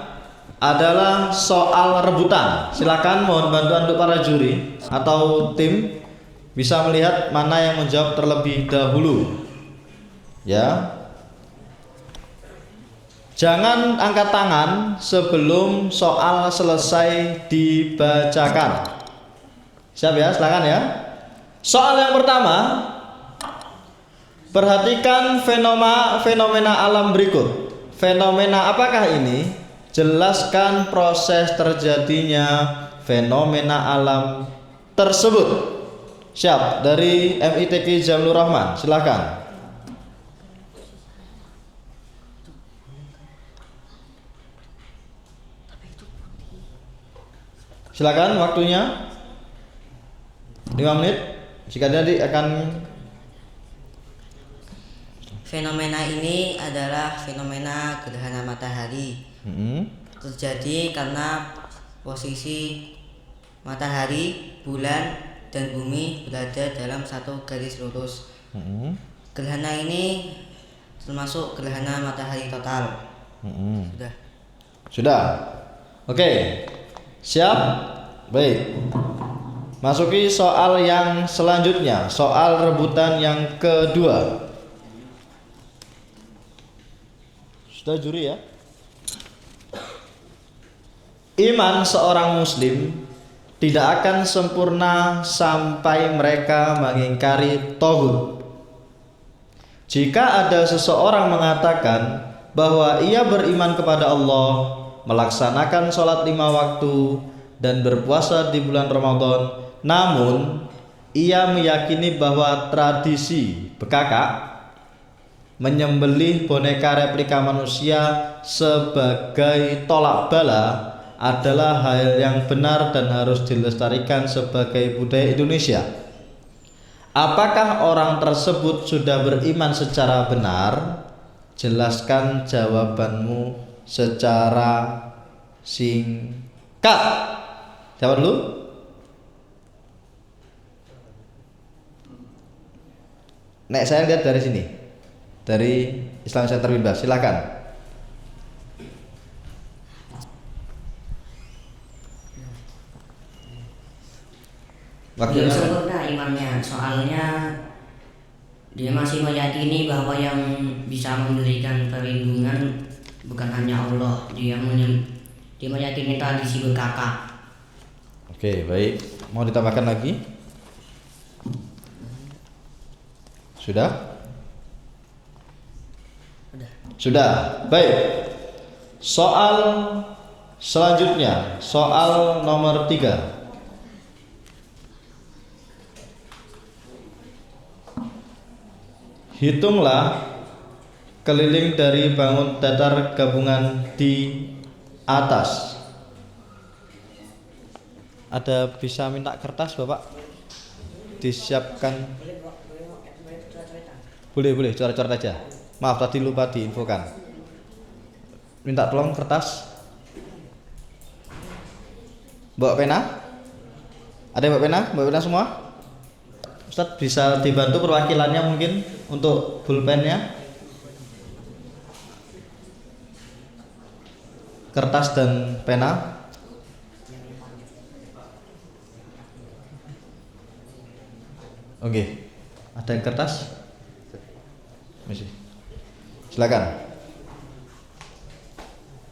adalah soal rebutan. Silakan mohon bantuan untuk para juri atau tim bisa melihat mana yang menjawab terlebih dahulu. Ya. Jangan angkat tangan sebelum soal selesai dibacakan. Siap ya, silakan ya. Soal yang pertama, perhatikan fenomena alam berikut. Fenomena apakah ini? Jelaskan proses terjadinya fenomena alam tersebut. Siap, dari MITQ Jamlur Rahman, silakan. Silakan waktunya 5 menit. Jika nanti akan Fenomena ini adalah fenomena gerhana matahari. Terjadi karena posisi matahari, bulan, dan bumi berada dalam satu garis lurus. Gerhana ini termasuk gerhana matahari total. Sudah. Oke. Siap? Baik. Masuki soal yang selanjutnya, soal rebutan yang kedua. Sudah juri ya? Iman seorang muslim tidak akan sempurna sampai mereka mengingkari tauhid. Jika ada seseorang mengatakan bahwa ia beriman kepada Allah, melaksanakan sholat 5 waktu dan berpuasa di bulan Ramadan, namun ia meyakini bahwa tradisi bekakak menyembelih boneka replika manusia sebagai tolak bala adalah hal yang benar dan harus dilestarikan sebagai budaya Indonesia. Apakah orang tersebut sudah beriman secara benar? Jelaskan jawabanmu secara singkat. Jawab dulu. Nek saya lihat dari sini, dari Islam Center Bebas, silakan. Belum sempurna imannya, soalnya dia masih meyakini bahwa yang bisa memberikan perlindungan bukan hanya Allah. Dia meyakini tradisi bekakak. Oke, baik. Mau ditambahkan lagi? Sudah? Sudah. Baik. Soal selanjutnya, soal nomor 3. Hitunglah keliling dari bangun datar gabungan di atas. Ada bisa minta kertas Bapak? Disiapkan. Boleh, coret-coret aja. Maaf tadi lupa diinfokan. Minta tolong kertas. Bawa pena? Ada yang bawa pena? Bawa pena semua? Ustadz bisa dibantu perwakilannya mungkin untuk pulpennya, kertas dan pena. Oke, ada yang kertas? Masih. Silakan.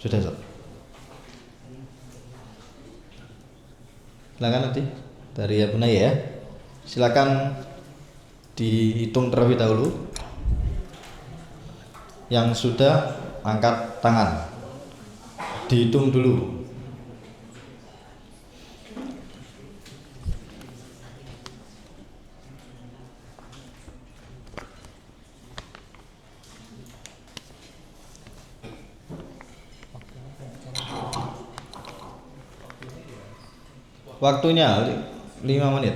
Sudah, Ustadz. Silakan nanti dari Abu Naya ya. Silakan dihitung terlebih dahulu. Yang sudah angkat tangan. Dihitung dulu. Waktunya 5 menit.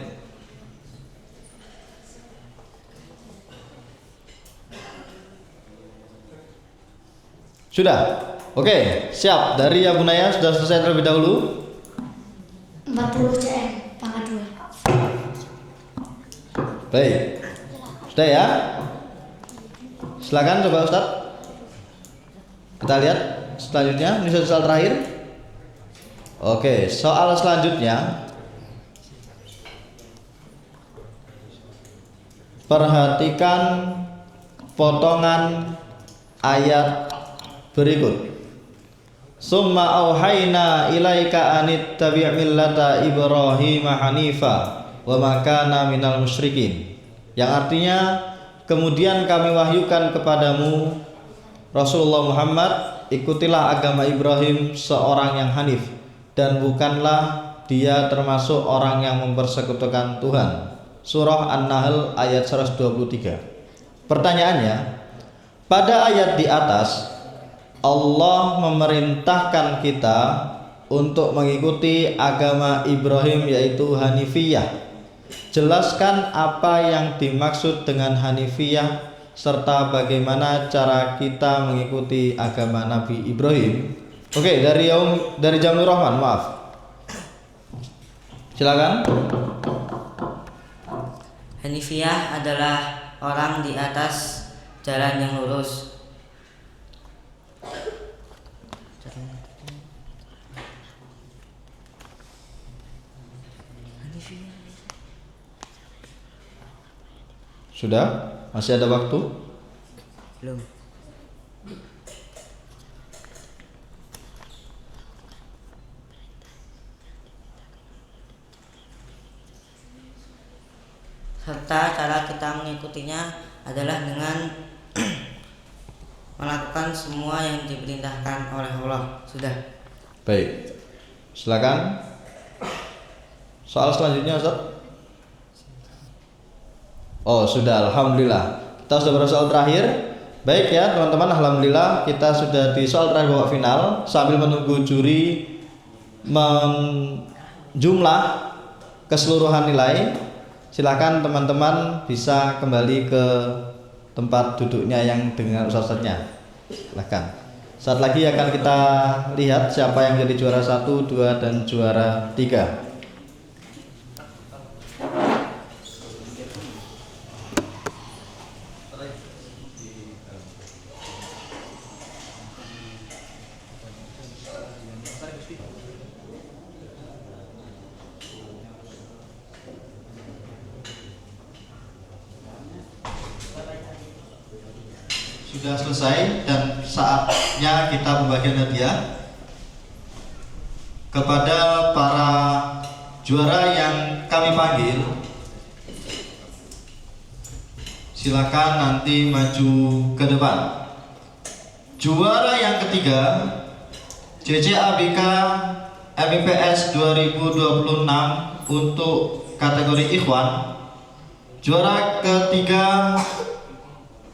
Sudah? Oke, siap. Dari Abu Naya sudah selesai terlebih dahulu? 40 cm, pangkat 2. Baik. Sudah ya? Silakan coba Ustadz. Kita lihat selanjutnya, ini soal terakhir. Oke, soal selanjutnya. Perhatikan potongan ayat berikut. Summa auhayna ilaika anit tabi' millata Ibrahim hanifa wa ma kana minal musyrikin. Yang artinya, kemudian kami wahyukan kepadamu Rasulullah Muhammad, ikutilah agama Ibrahim, seorang yang hanif, dan bukanlah dia termasuk orang yang mempersekutukan Tuhan. Surah An-Nahl ayat 123. Pertanyaannya, pada ayat di atas Allah memerintahkan kita untuk mengikuti agama Ibrahim, yaitu Hanifiyah. Jelaskan apa yang dimaksud dengan Hanifiyah serta bagaimana cara kita mengikuti agama Nabi Ibrahim. Oke, dari Jamil Rahman, maaf. Silakan. Hanifiyah adalah orang di atas jalan yang lurus. Sudah? Masih ada waktu? Belum. Serta cara kita mengikutinya adalah dengan melakukan semua yang diperintahkan oleh Allah. Sudah. Baik. Silakan. Soal selanjutnya, Ustaz. Oh, sudah, alhamdulillah. Kita sudah pada soal terakhir. Baik ya, teman-teman, alhamdulillah kita sudah di soal terakhir babak final. Sambil menunggu juri menjumlah keseluruhan nilai, silakan teman-teman bisa kembali ke tempat duduknya yang dengan ustaznya. Silakan. Saat lagi akan kita lihat siapa yang jadi juara 1, 2, dan juara 3. Sudah selesai dan saatnya kita membagikan hadiah kepada para juara yang kami panggil. Silakan nanti maju ke depan. Juara yang ketiga CCABK MIPS 2026 untuk kategori Ikhwan. Juara ketiga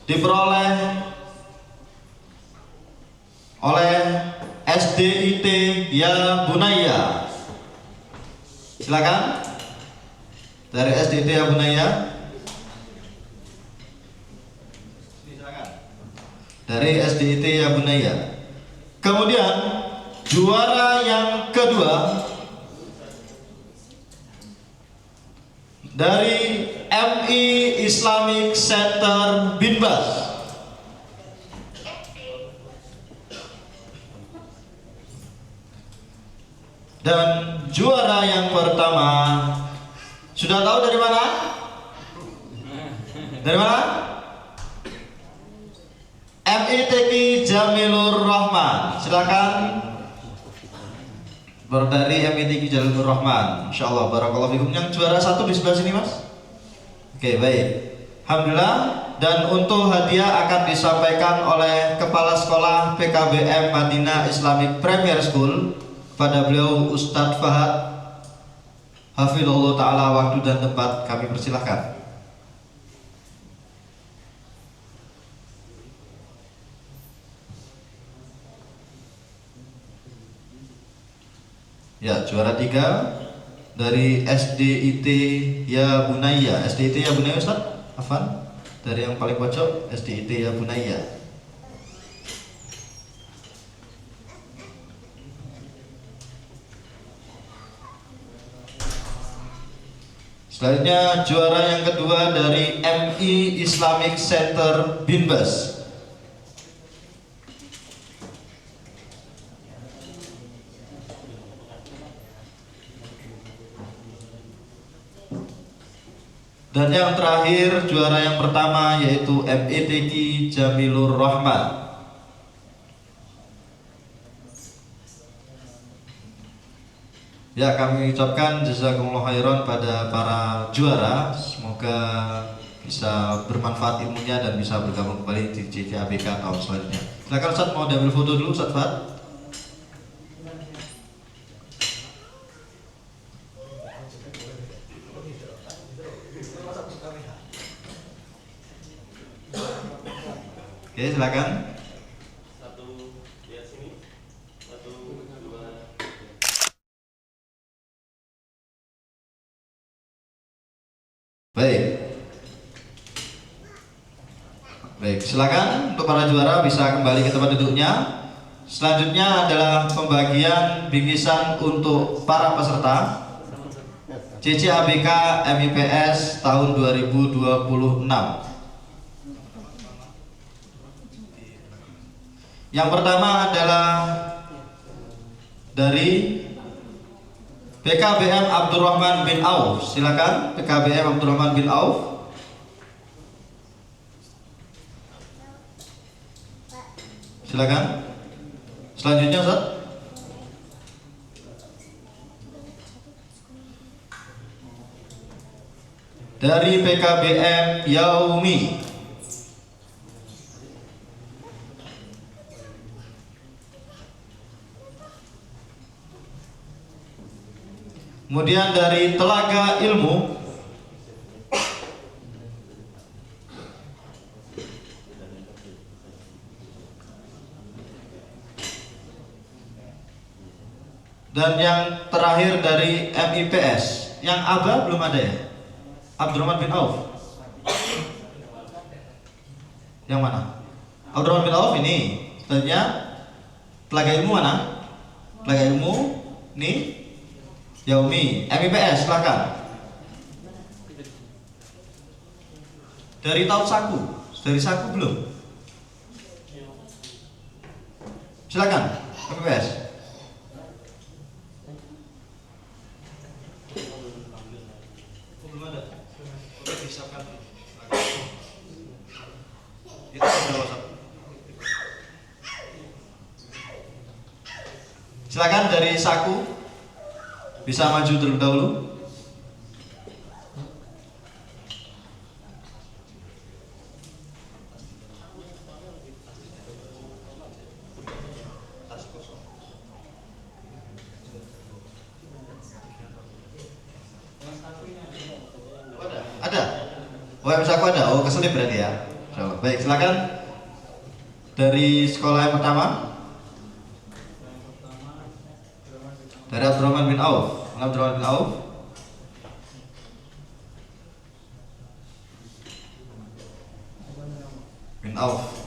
diperoleh oleh SDIT Ya Bunaya. Silakan dari SDIT Ya Bunaya. Silakan dari SDIT Ya Bunaya. Kemudian juara yang kedua dari MI Islamic Center Binbas. Dan juara yang pertama, sudah tahu dari mana? Dari mana? MITQ Jamilur Rahman. Silakan. Dari MITQ Jamilur Rahman. Insyaallah barakallahu fikum. Yang juara satu di sebelah sini, Mas. Oke, baik. Alhamdulillah. Dan untuk hadiah akan disampaikan oleh Kepala Sekolah PKBM Madinah Islamic Premier School pada beliau Ustadz Fahad Hafizahullah Ta'ala. Waktu dan tempat kami persilahkan. Ya, juara 3 dari SDIT Ya Bunaya. SDIT Ya Bunaya, Ustadz Afan. Dari yang paling pojok, SDIT Ya Bunaya. Selanjutnya juara yang kedua dari MI Islamic Center Binbas. Dan yang terakhir juara yang pertama yaitu MITQ Jamilur Rahman. Ya, kami ucapkan jazakumullah khairan pada para juara. Semoga bisa bermanfaat ilmunya dan bisa bergabung kembali di CCABK tahun selanjutnya. Silakan Ustaz, mau diambil foto dulu Ustaz Fahad. Oke, silakan. Baik, silakan untuk para juara bisa kembali ke tempat duduknya. Selanjutnya adalah pembagian bingkisan untuk para peserta CCABK MIPS tahun 2026. Yang pertama adalah dari PKBM Abdurrahman bin Auf. Silakan PKBM Abdurrahman bin Auf. Silakan. Selanjutnya Ustaz. Dari PKBM Yaumi. Kemudian dari Telaga Ilmu. Dan yang terakhir dari MIPS. Yang Aba belum ada ya? Abdurrahman bin Auf. Yang mana? Abdurrahman bin Auf ini. Selanjutnya Telaga Ilmu mana? Telaga Ilmu ini Yaumi. MIPS silakan. Dari tahun Saku. Dari Saku belum? Silakan MIPS. Silakan dari Saku bisa maju terlebih dahulu. Oh, aku ada. Oh, keselip berarti ya. Insyaallah. Baik, silakan. Dari sekolah yang pertama. Dari Abdurrahman bin Auf. Abdurrahman bin Auf.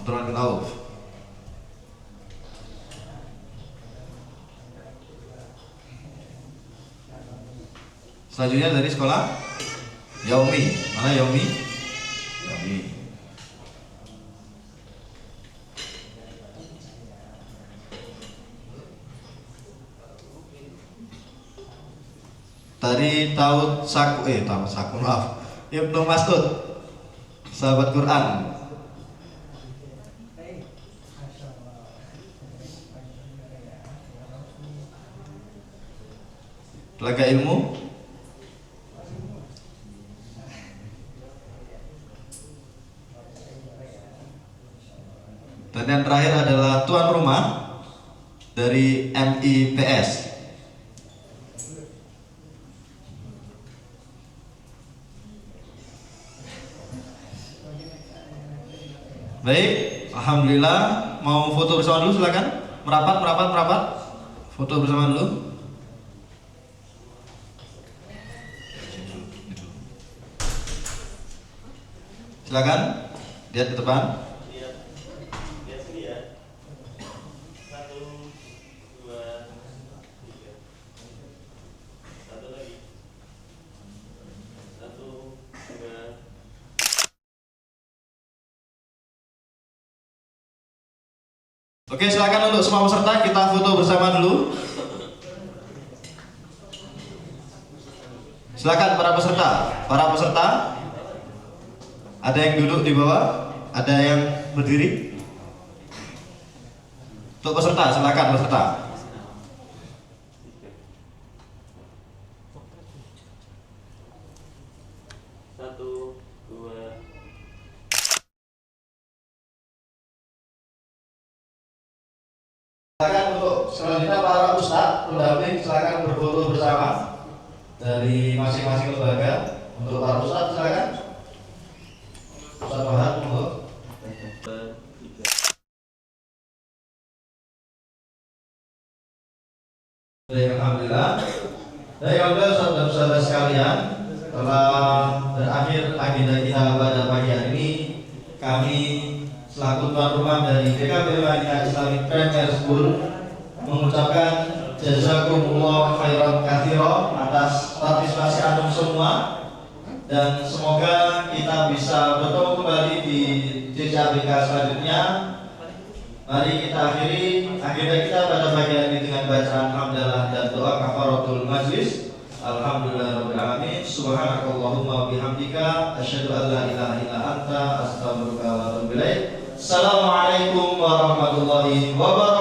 Abdurrahman bin Auf. Selanjutnya dari sekolah Yaumi. Mana Yaumi? Yaumi. Dari Taud Saku, maaf. Ibnu Mas'ud, sahabat Quran. Telaga Ilmu. Dan yang terakhir adalah tuan rumah dari MIPS. Baik, alhamdulillah. Mau foto bersama dulu, silakan. Merapat. Foto bersama dulu. Silakan. Lihat ke depan. Oke, silakan untuk semua peserta kita foto bersama dulu. Silakan para peserta. Ada yang duduk di bawah, ada yang berdiri. Untuk peserta, silakan peserta. Silakan untuk selanjutnya para ustadz pendamping silakan berfoto bersama dari masing-masing lembaga. Untuk para ustadz silakan. Ustadz Wahab, monggo. Alhamdulillah. Baik, saudara-saudara sekalian, telah berakhir agenda kita pada pagi hari ini. Kami selaku tuan rumah dari BKP Madinah Islamic Premier School mengucapkan jazakumullah khairan katsira atas partisipasi antum semua, dan semoga kita bisa bertemu kembali di JCABK selanjutnya. Mari kita akhiri agenda kita pada pagi hari ini dengan bacaan hamdalah dan doa kafaratul majlis. Alhamdulillahirabbil alamin. Subhanakallahumma wa bihamdika asyhadu an la ilaha illa anta astaghfiruka wa atubu ilaik. Assalamualaikum warahmatullahi wabarakatuh.